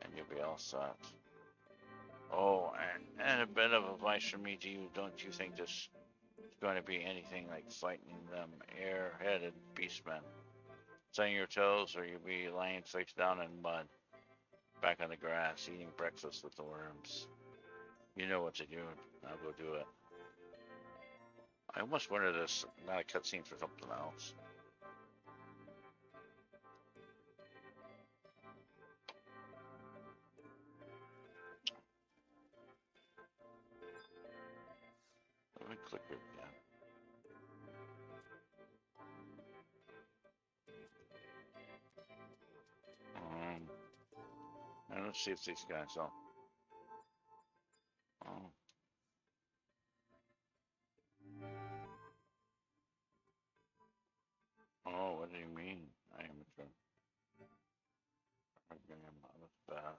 and you'll be all set. Oh, and a bit of advice from me to you. Don't you think this is going to be anything like fighting them air-headed beastmen? Stay on your toes, or you'll be laying face down in mud, back on the grass, eating breakfast with the worms. You know what to do. I'll go do it. I almost wanted this not a cutscene for something else. Let me click it again. And let's see if these guys are. Oh. Oh, what do you mean? I am a drunk. Okay, I'm out of that.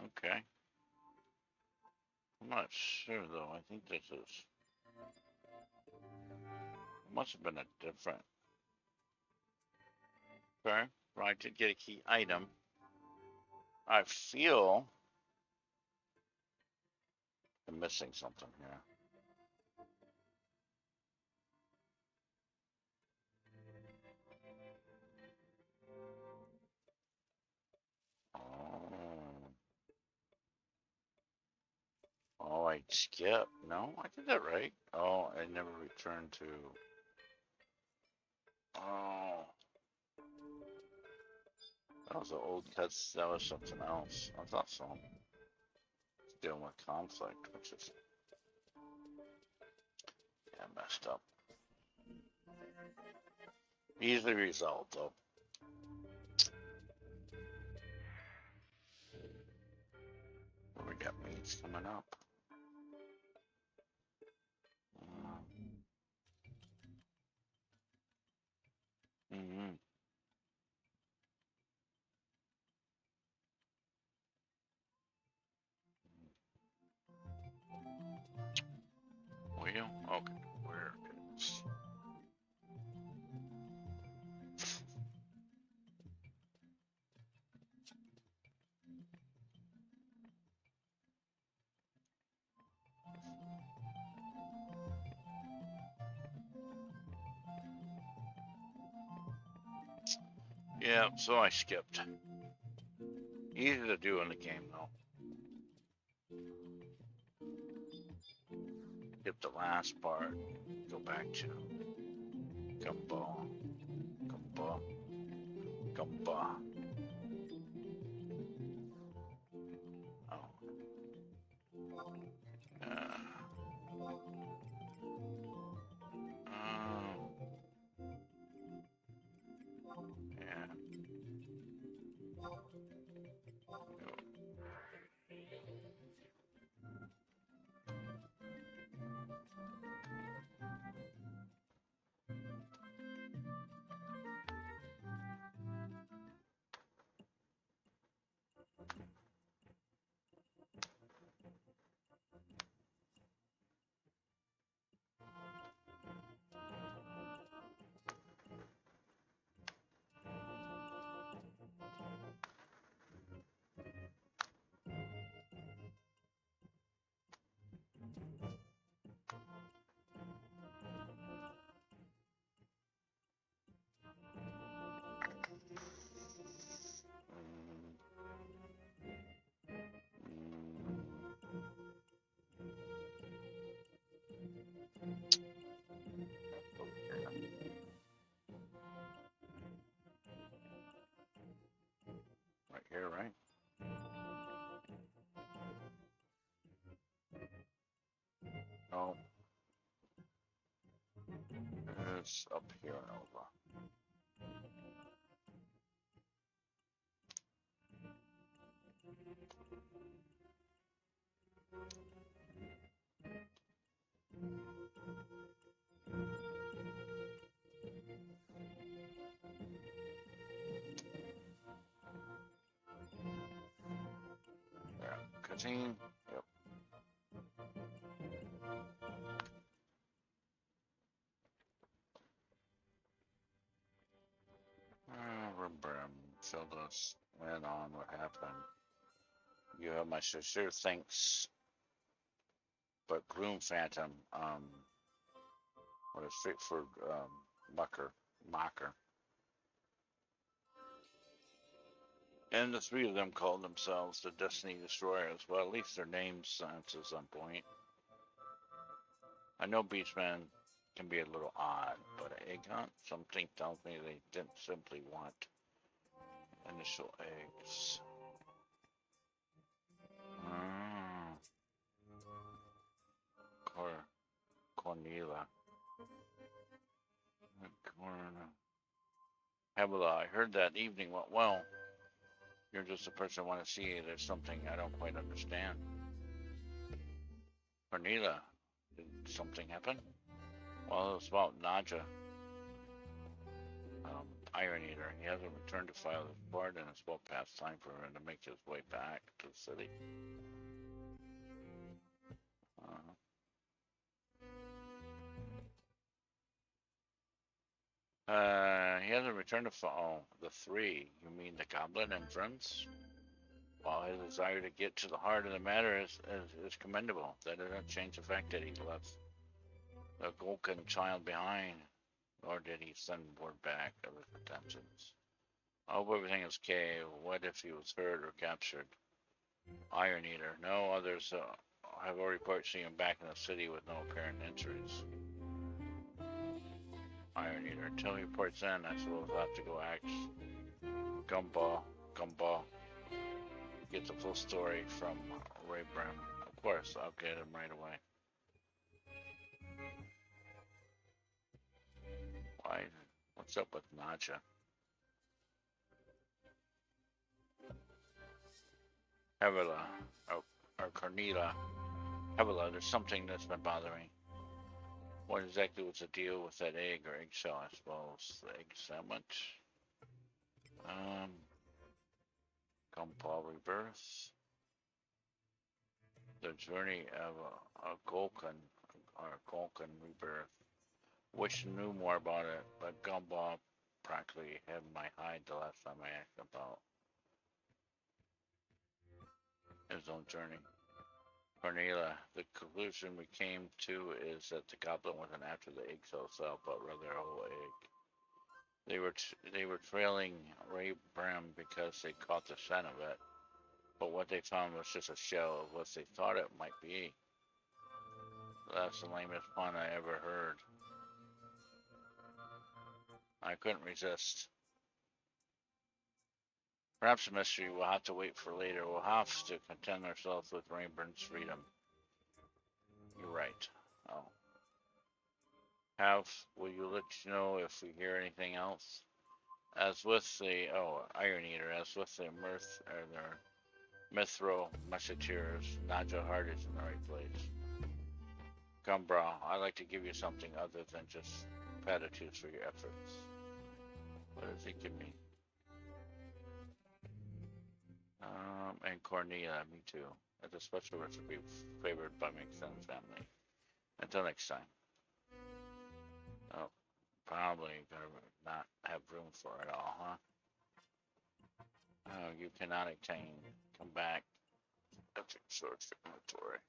Okay. I'm not sure though. I think this is. It must have been a different. Okay. Well, I did get a key item. I feel I'm missing something here. Oh, I skipped. No, I did that right. Oh, I never returned to. Oh, that was an old cuts. That was something else. I thought so. Dealing with conflict, which is messed up. Easily resolved though. We got meats coming up. Mm-hmm. Wheel? Okay, where is? Yeah, so I skipped. Easy to do in the game though. Skip the last part. Go back to Gumbo. Gumba. Oh. Uh, yeah. Right here, right? No, it's up here and over. There. Kazine. Yep. Brim. Filled us in on what happened. You have my sincere thanks, but Gloom Phantom, what is Fitford, Mocker. And the three of them called themselves the Destiny Destroyers. Well, at least their name sense is on point. I know Beastman can be a little odd, but egg hunt, something tells me they didn't simply want initial eggs. Cornelia. Hevela, I heard that evening went well. You're just the person I want to see. There's something I don't quite understand. Cornelia, did something happen? Well, it was about Naja. Iron Eater. He hasn't returned to file his report, and it's well past time for him to make his way back to the city. He hasn't returned to file. The three. You mean the Goblin and friends? While his desire to get to the heart of the matter is commendable, that doesn't change the fact that he left the Golden child behind, nor did he send word back of his intentions. I hope everything is okay. What if he was hurt or captured? Iron Eater. No, others have already reported seeing him back in the city with no apparent injuries. Iron Eater. Until he reports in, I suppose I'll have to go ask Gumball. Get the full story from Ray Brim. Of course, I'll get him right away. Why? What's up with Naja? Hevela, or Cornelia. Hevela, there's something that's been bothering. What exactly was the deal with that egg or eggshell, I suppose? The egg sandwich? Gumball rebirth. The journey of a Golden rebirth. Wish knew more about it, but Gumball practically had my hide the last time I asked about his own journey. Cornelia, the conclusion we came to is that the goblin wasn't after the eggshell itself, but rather a whole egg. They were trailing Ray Brim because they caught the scent of it, but what they found was just a shell of what they thought it might be. That's the lamest pun I ever heard. I couldn't resist. Perhaps a mystery we'll have to wait for later. We'll have to content ourselves with Rainburn's freedom. You're right. Oh. Will you let you know if we hear anything else? As with the, Iron Eater, as with the Mithril Musketeers, Naja Heart is in the right place. Come, bro, I'd like to give you something other than just platitudes for your efforts. What does it give me? And Cornelia, me too. As a special recipe favored by my extended family. Until next time. Oh, probably gonna not have room for it all, huh? Oh, you cannot attain. Come back. That's swords inventory.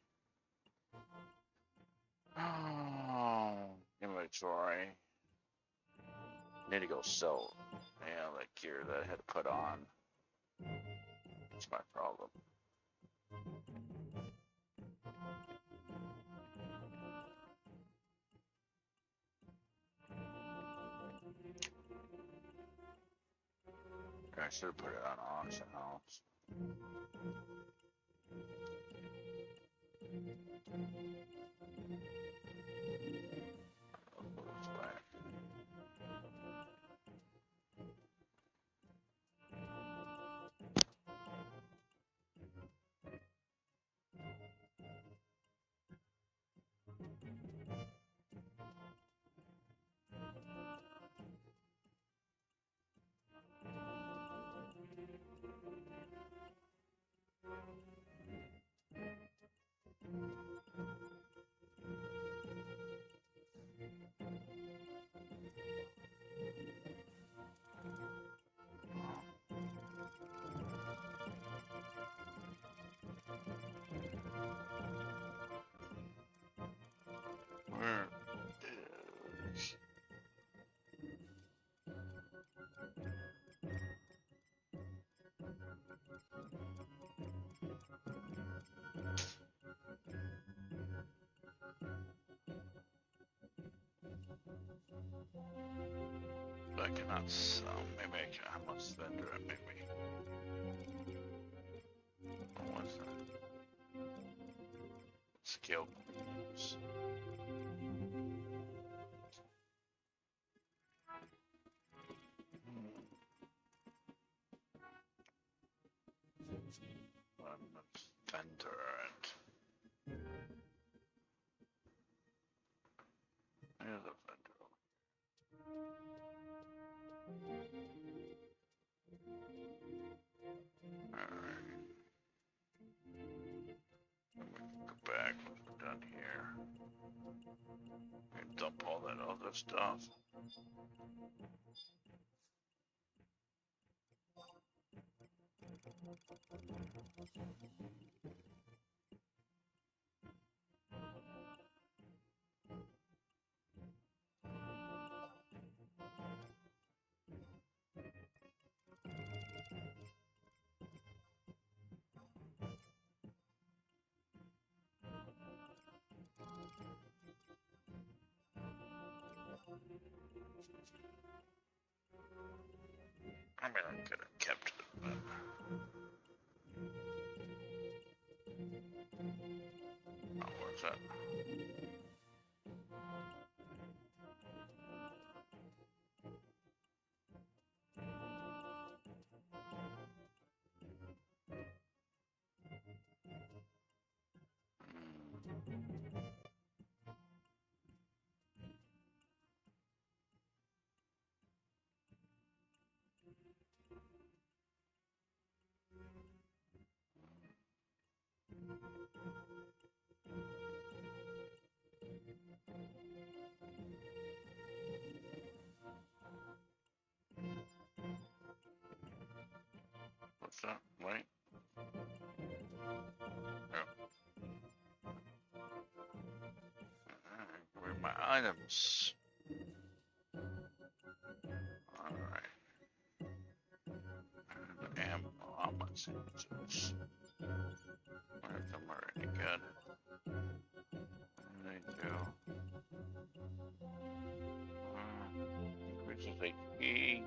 Oh, inventory. Need to go sell. Yeah, that gear that I had to put on. That's my problem. I should have put it on auction house. Where is... I cannot sell. Maybe I can. I must vendor it, maybe. What was that? Skill points. Vendor it. Here's a vendor. Alright. Then we can go back when we're done here. And dump all that other stuff. I mean, I could have kept it, but... Oh, what's that? What's that? Wait. Where are my items? Alright. Ammo. How much is this? One of them already good. There you go. Increases HP.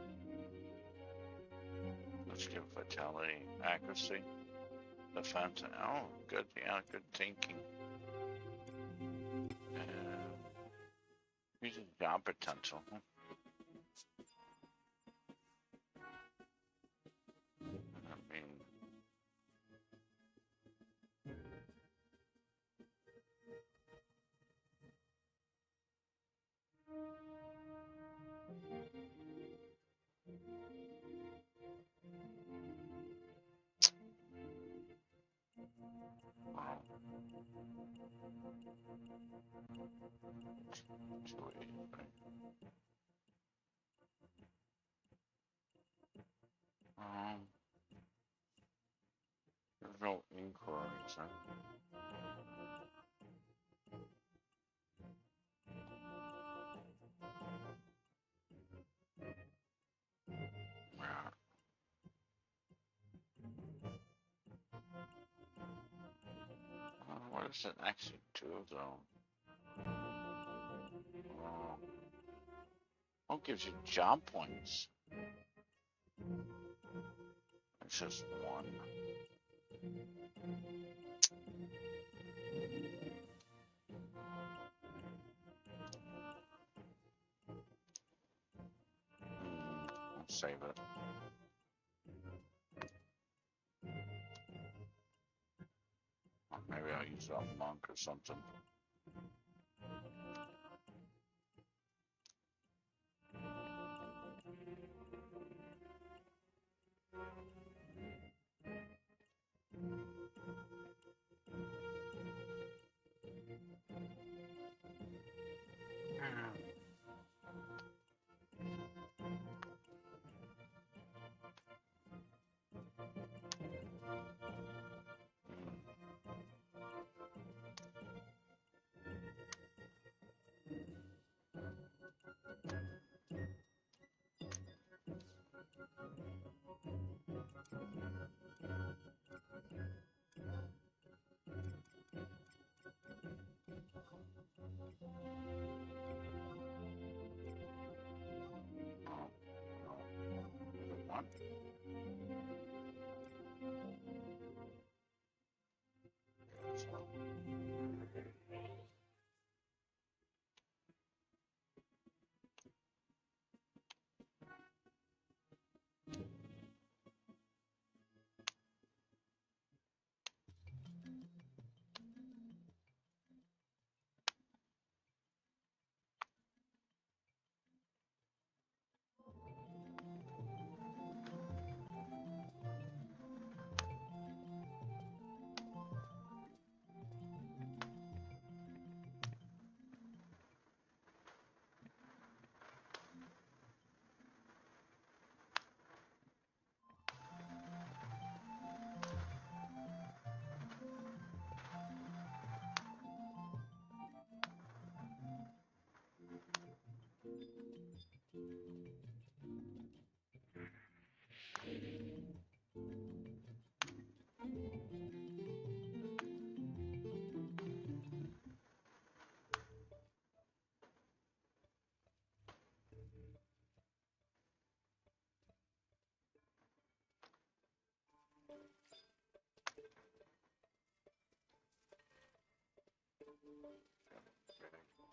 Let's give vitality, accuracy, defense. Oh, good. Yeah, good thinking. Using job potential. I mean, wow. 280. There's no inquiries, huh? Yeah. What does it actually do, though? What gives you job points? It's just one. I'll save it. Or maybe I'll use it on monk or something. What?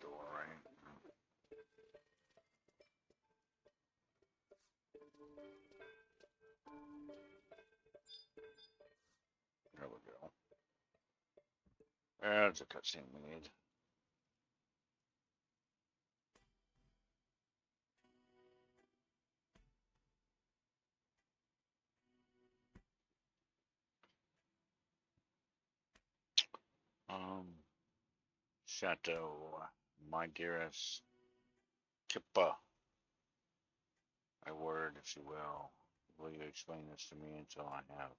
Door, right? There we go. There's a cutscene we need. Chateau, my dearest Kippa, my word, if you will you explain this to me until I have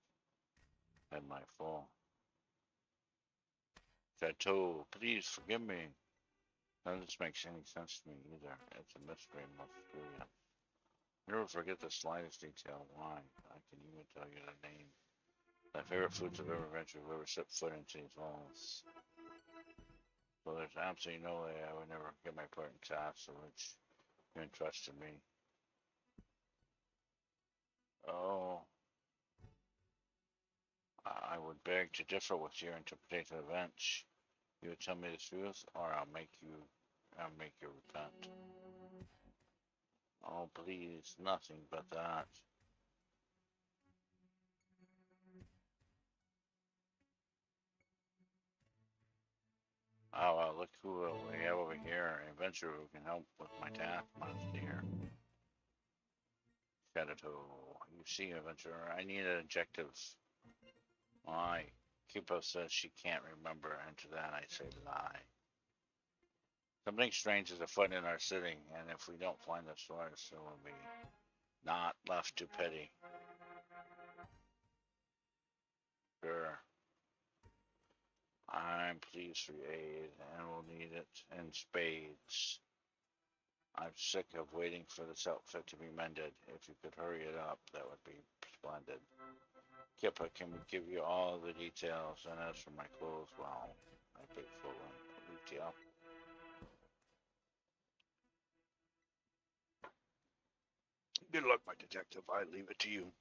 had my full? Chateau, please forgive me. None of this makes any sense to me either. It's a mystery, mysterious. Never forget the slightest detail. Why? I can even tell you the name. My favorite foods I've ever ventured, whoever set foot into these walls. So there's absolutely no way I would never get my part in tasks of which you entrusted me. Oh, I would beg to differ with your interpretation of events. You would tell me the truth, or I'll make you repent. Oh, please, nothing but that. Oh, well, look who we have over here. An adventurer who can help with my task, Monsieur. Shadow. You see, adventurer, I need adjectives. Why? Kipo says she can't remember, and to that I say lie. Something strange is afoot in our city, and if we don't find the source, it will be not left to pity. Sure. I'm pleased for your aid, and will need it in spades. I'm sick of waiting for this outfit to be mended. If you could hurry it up, that would be splendid. Kippa, can we give you all the details? And as for my clothes, well, I pay full retail. Good luck, my detective. I leave it to you.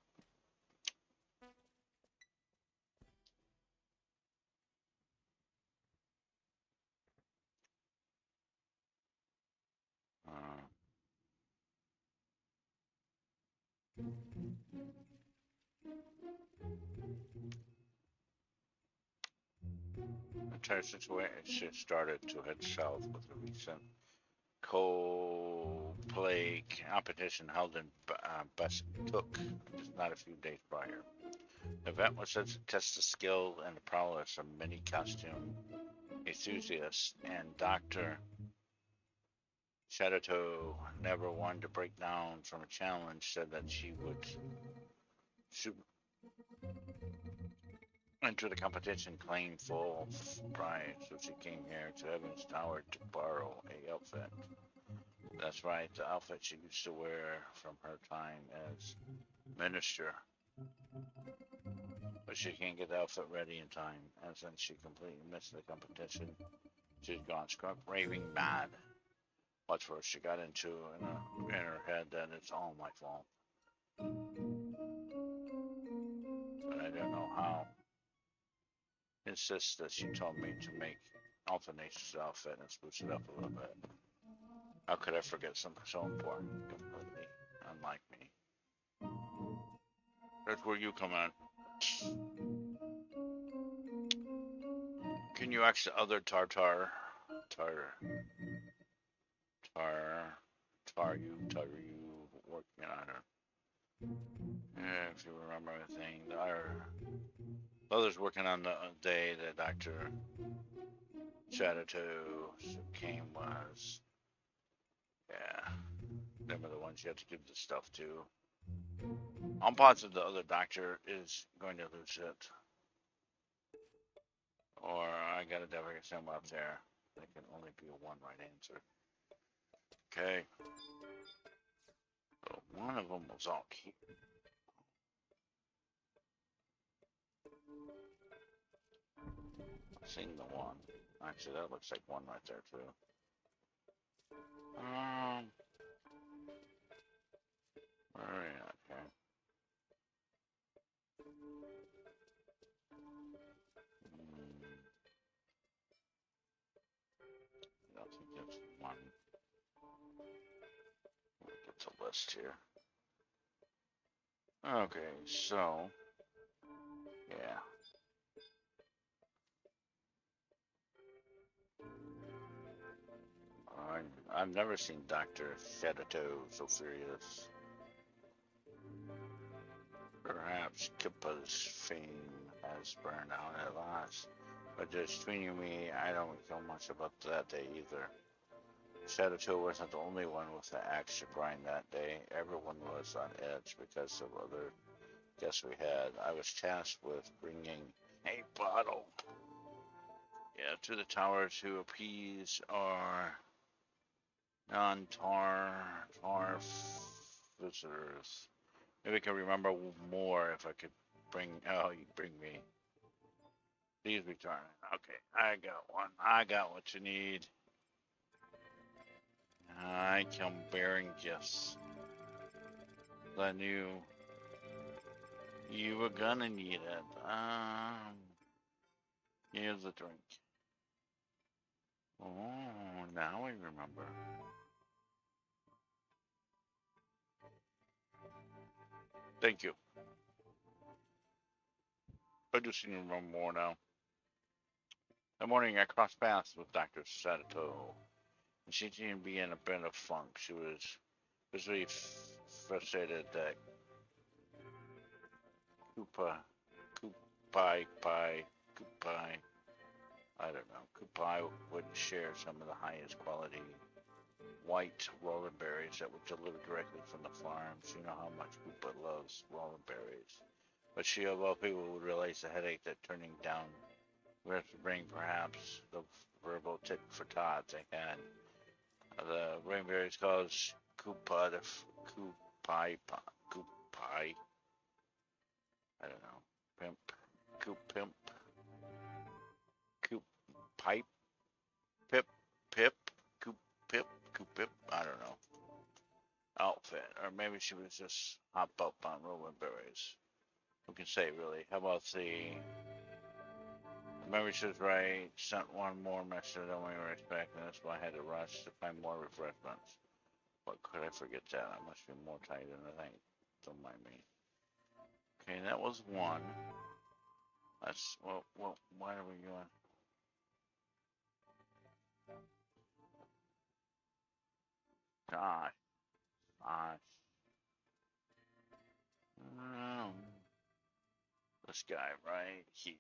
The entire situation started to head south with the recent coal-plague competition held in Took just not a few days prior. The event was said to test the skill and the prowess of many costume enthusiasts, and Dr. Shadato, never one to break down from a challenge, said that she would enter the competition claim full prize, so she came here to Evans Tower to borrow a outfit. That's right, the outfit she used to wear from her time as minister. But she can't get the outfit ready in time, and since she completely missed the competition, she's gone skunk raving mad. What's worse, she got into in her head that it's all my fault. But I don't know how. Insists that she told me to make Alphinace's outfit and spruce it up a little bit. How could I forget something so important? Completely unlike me. That's where you come in. Can you ask the other Tartar you working on her? If you remember everything, the others working on the day that Dr. Shadato came was, yeah, them are the ones you have to give the stuff to. I'm positive the other doctor is going to lose it. Or I gotta definitely send them up there. There can only be one right answer. Okay. So one of them was all here. Seen the one. Actually, that looks like one right there too. Where are you at here? I don't think that's one. Get the list here. Okay, so yeah. I've never seen Dr. Shadato so furious. Perhaps Kippa's fame has burned out at last. But just between you and me, I don't know much about that day either. Shadato wasn't the only one with the axe to grind that day. Everyone was on edge because of other guests we had. I was tasked with bringing a bottle, to the tower to appease our non-tar visitors. Maybe I can remember more if I could bring. Oh, you bring me. Please return. Okay, I got one. I got what you need. I come bearing gifts. The new You were gonna need it. Here's a drink. Oh, now I remember. Thank you. I just seem to remember more now. That morning I crossed paths with Dr. Sadato, and she seemed to be in a bit of funk. She was visibly frustrated that Koopa, Koopai, I don't know, Koopai wouldn't share some of the highest quality white rolling berries that were delivered directly from the farms. You know how much Koopa loves rolling berries. But she, of all people, would realize the headache that turning down would have to bring, perhaps the verbal tit for tat they had. The rainberries caused Koopa to Koopai, Koopai, I don't know, pimp, Coop pipe, pip, Coop pip, I don't know, outfit. Or maybe she was just hop up on rolling berries. Who can say, really? How about the memory says right, sent one more message on my respect, and that's why I had to rush to find more refreshments. But could I forget that? I must be more tired than I think. Don't mind me. Okay, that was one. That's, well, why are we going? Gosh. Um, this guy right here.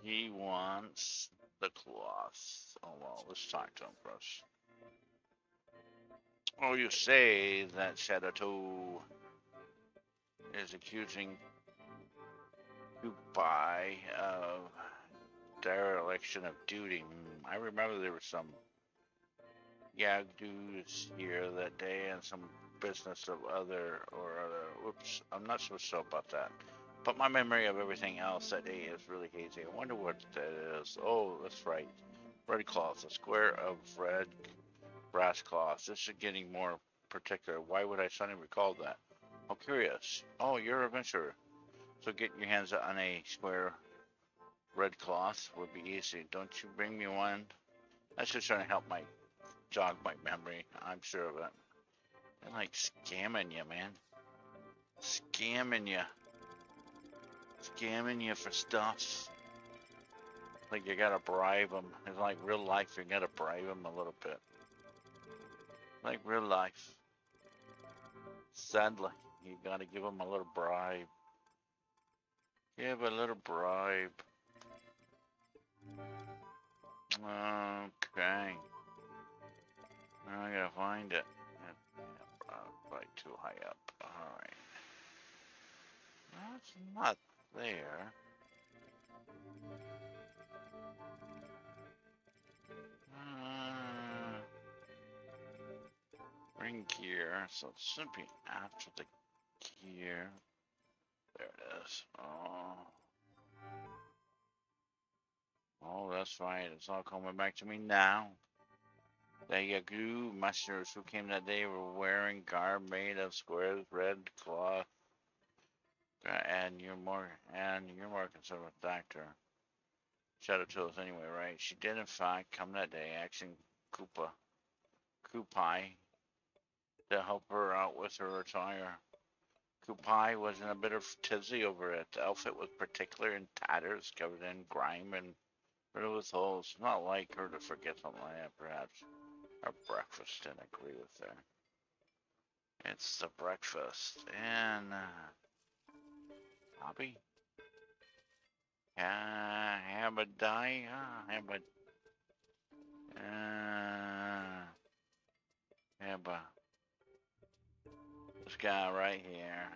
He wants the cloth. Oh well, let's talk to him first. Oh, you say that Shadowtoo is accusing Dubai of dereliction of duty. I remember there was some gag dudes here that day and some business of other. Whoops, I'm not so sure about that. But my memory of everything else that day is really hazy. I wonder what that is. Oh, that's right. Red cloth, a square of red brass cloth. This is getting more particular. Why would I suddenly recall that? I'm curious. Oh, you're a adventurer. So getting your hands on a square red cloth would be easy. Don't you bring me one? That's just trying to help my jog my memory. I'm sure of it. They're like scamming you, man. Scamming you. Scamming you for stuff. Like you gotta bribe them. It's like real life. You gotta bribe them a little bit. Like real life. Sadly, you gotta give them a little bribe. Give a little bribe. Okay. Now I gotta find it. Probably too high up. Alright. That's not there. Ring gear. So it should be after the gear. There it is. Oh, that's right. It's all coming back to me now. The Yagoo masters who came that day were wearing garb made of squares, red cloth, and you're more concerned with Doctor Shadow Tools anyway, right? She did in fact come that day, asking Koopai to help her out with her attire. Koopai was in a bit of tizzy over it. The outfit was particular in tatters, covered in grime and riddled with holes. Not like her to forget something like that, perhaps. Our breakfast didn't agree with her. It's the breakfast. And, hobby? Have a die? Have a, this guy right here.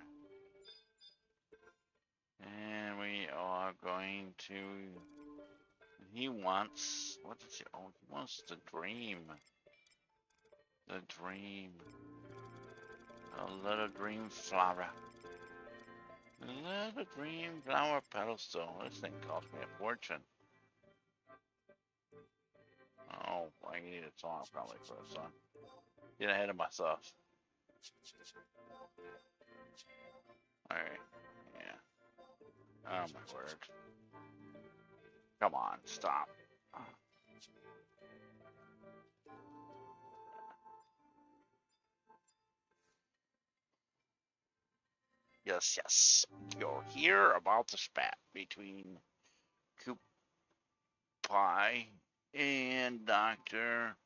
And we are going to, he wants, what does he, oh, he wants the dream. The dream. A little dream flower. A little dream flower pedestal. This thing cost me a fortune. Oh, I need a song probably for a song. Get ahead of myself. Alright. Yeah. Oh my word. Come on, stop. Yes, yes. You'll hear about the spat between Coop Pie and Dr.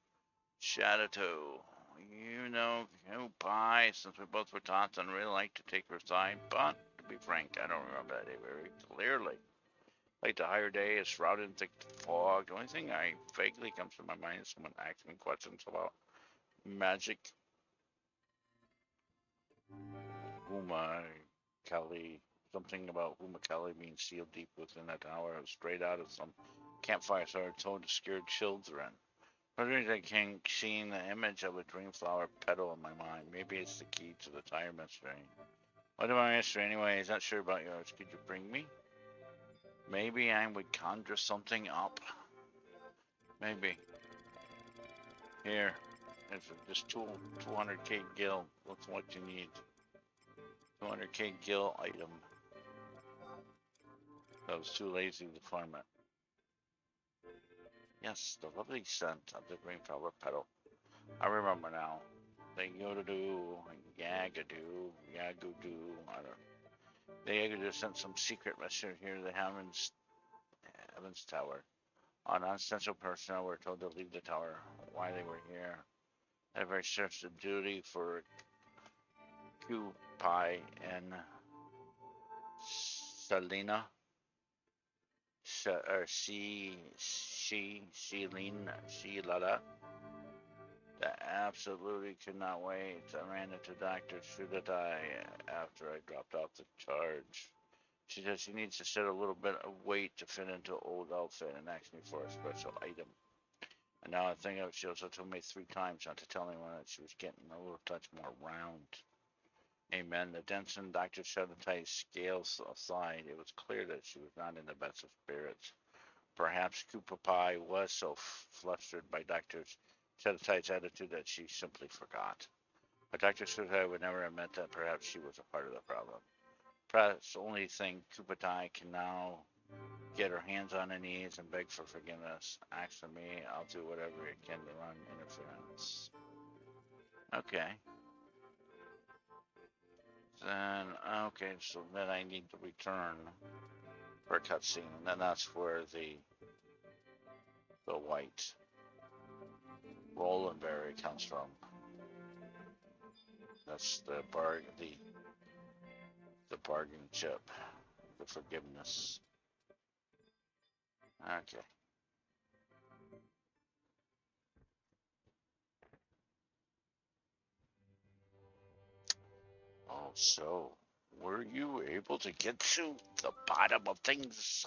Shadowtoe. You know, Coop Pie, since we both were tots and really like to take her side, but to be frank, I don't remember that day very clearly. Like the higher day is shrouded in thick fog. The only thing I vaguely comes to my mind is someone asking me questions about magic. Uma Kelly, something about Uma Kelly being sealed deep within a tower straight out of some campfire story told to scared children. Suddenly I came seeing the image of a dreamflower petal in my mind. Maybe it's the key to the tire mystery. What about my mystery anyways? Not sure about yours. Could you bring me? Maybe I would conjure something up. Maybe. Here. It's just 200k gil. That's what you need. 200k gil item. I was too lazy to farm it. Yes, the lovely scent of the green flower petal. I remember now. The Yoda-doo, Yagadoo, Yagoodoo, I don't know. The Yagoodoo sent some secret message here to the Heavens Tower. Non-essential personnel were told to leave the tower. Why they were here. Had a very sensitive duty for Q Pi and Selena. Lada. That absolutely could not wait. I ran into Dr. Sudatai after I dropped off the charge. She said she needs to shed a little bit of weight to fit into an old outfit and asked me for a special item. And now I think of it, she also told me 3 times not to tell anyone that she was getting a little touch more round. Amen. The Denson Dr. Shadowtai's scales aside, it was clear that she was not in the best of spirits. Perhaps Koopa Pie was so flustered by Dr. Shadowtai's attitude that she simply forgot. But Dr. Shadowtai would never admit that perhaps she was a part of the problem. Perhaps the only thing Koopa Pie can now get her hands on her knees and beg for forgiveness. Ask for me, I'll do whatever it can to run interference. Okay. Then, okay, so then I need to return for a cutscene, and then that's where the white Roland berry comes from. That's the bargain chip, the forgiveness. Okay. Oh, so were you able to get to the bottom of things?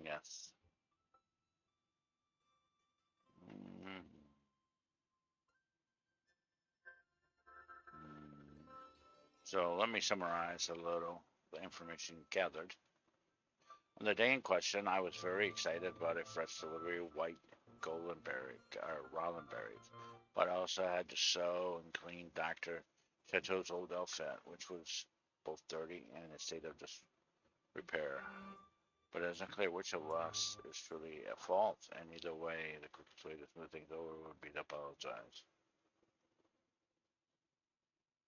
Yes. Mm, So let me summarize a little the information gathered. On the day in question, I was very excited about a fresh delivery of white goldenberry or rollenberries, but I also had to sew and clean Dr. Chateau's old outfit, which was both dirty and in a state of disrepair. But it isn't clear which of us is truly at fault, and either way, the quickest way to smooth things over would be to apologize.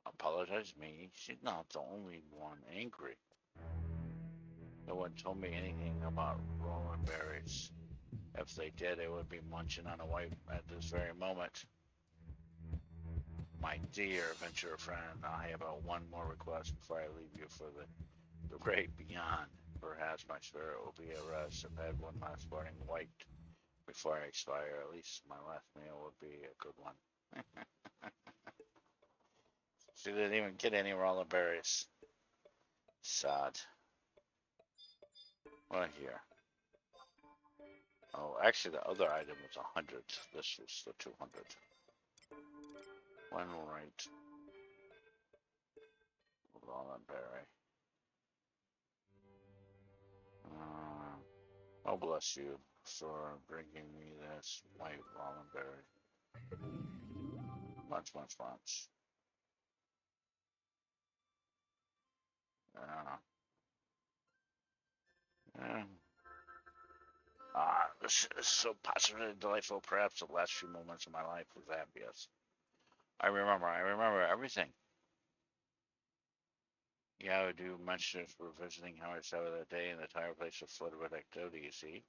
Apologize me? She's not the only one angry. No one told me anything about rolling berries. If they did, they would be munching on a wipe at this very moment. My dear adventurer friend, I have one more request before I leave you for the great beyond. Perhaps my spirit will be at rest. I've had one last morning wiped before I expire. At least my last meal would be a good one. She didn't even get any rolling berries. Sad. Well, here. Oh, actually, the other item was 100. This was the 200. One right. Rollenberry. Oh, bless you for bringing me this white Rollenberry. Much, much, much. Yeah. This is so positive and delightful. Perhaps the last few moments of my life was the happiest. I remember everything. Yeah, I do mention if we're visiting how I saw that day, and the entire place was flooded with activity, you see.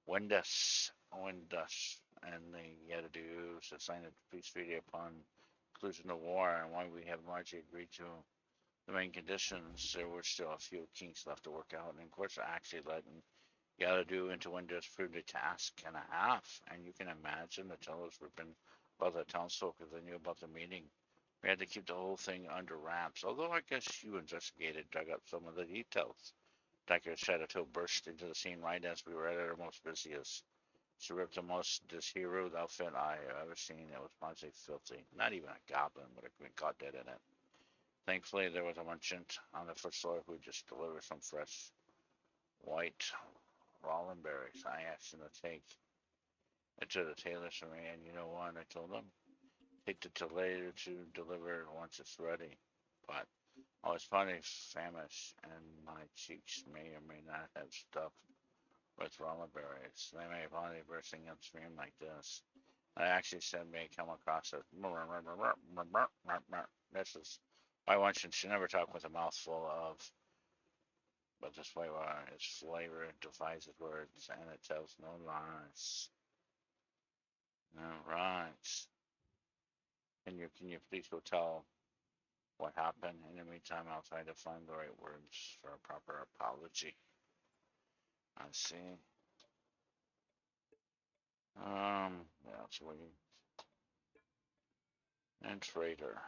Wind dust, and the Yadadus to sign a peace treaty upon conclusion of war, and why we have largely agreed to the main conditions. There were still a few kinks left to work out, and of course, actually letting Yadadu into Windows proved a task and a half, and you can imagine the tellers were been about the townsfolk because they knew about the meeting. We had to keep the whole thing under wraps, although I guess you investigated, dug up some of the details. Dr. Shadato burst into the scene right as we were at our most busiest. She ripped the most disheroed outfit I have ever seen. It was honestly filthy. Not even a goblin would have been caught dead in it. Thankfully, there was a merchant on the first floor who just delivered some fresh white rolling berries. I asked him to take it to the tailor's for me, and you know what? I told him, take it to later to deliver once it's ready. But I was probably famished, and my cheeks may or may not have stuffed with rolling berries. They may have only bursting upstream like this. I actually said may come across it. This is why one should never talk with a mouthful of, but this way its flavor defies its words and it tells no lies. All right. Can you please go tell what happened? In the meantime, I'll try to find the right words for a proper apology. I see. Yeah, it's we and traitor.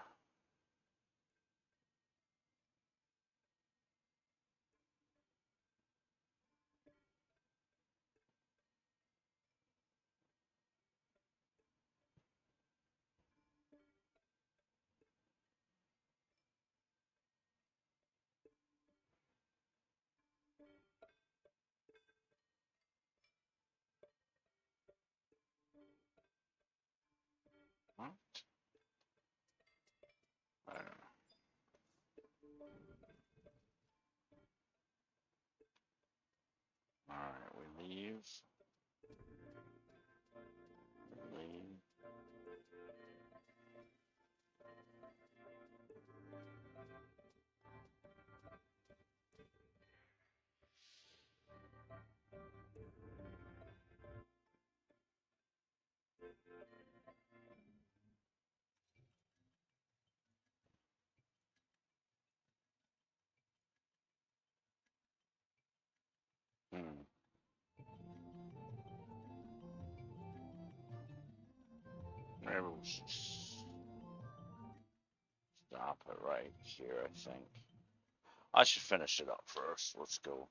What? I don't know. All right, we leave. We leave. Hmm. Maybe we should stop it right here. I think I should finish it up first. Let's go.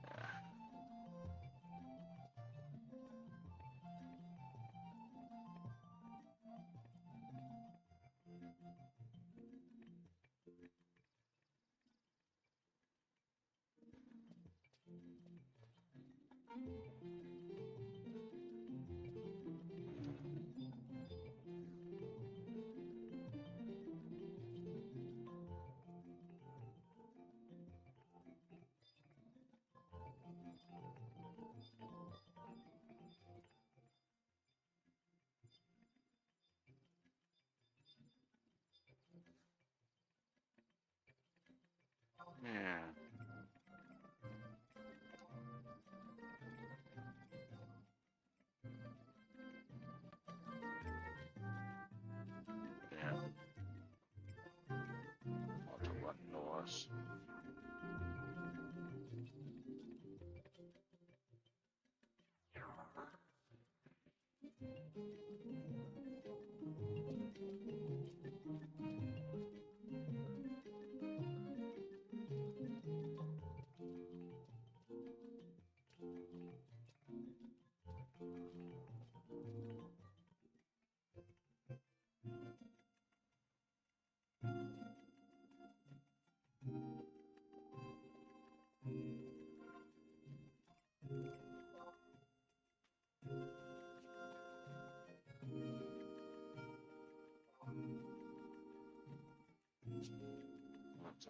Yeah.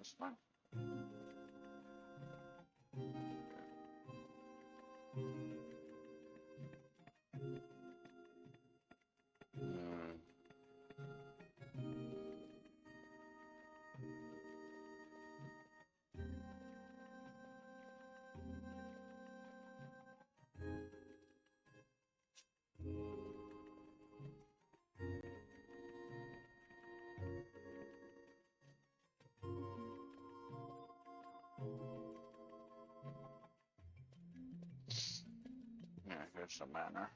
That's fine. Yeah, here's the manor.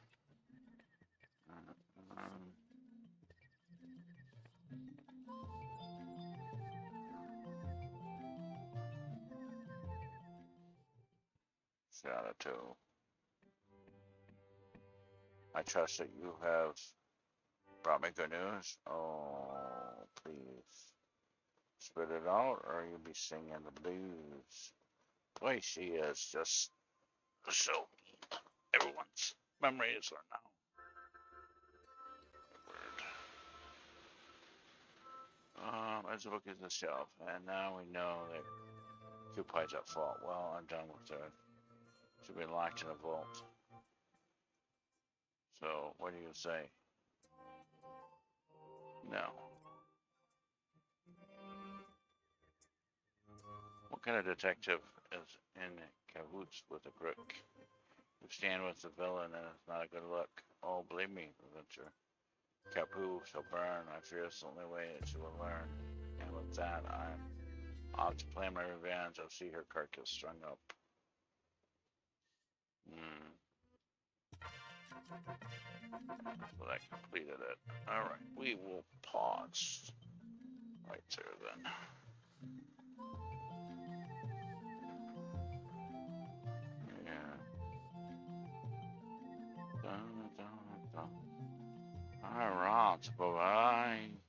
Shout out to. I trust that you have brought me good news. Oh, please. Spit it out, or you'll be singing the blues. Boy, she is just so mean. Everyone's memories are now. As the book is the shelf, and now we know that Cupid's at fault. Well, I'm done with her. She'll be locked in a vault. So, what do you say? No. What kind of detective is in cahoots with a crook? You stand with the villain, and it's not a good look. Oh, believe me, adventure. Capu shall burn. I fear it's the only way that she will learn. And with that, I'm off to plan my revenge. I'll see her carcass strung up. So that completed it. Alright, we will pause right there then. Yeah. Alright, bye-bye.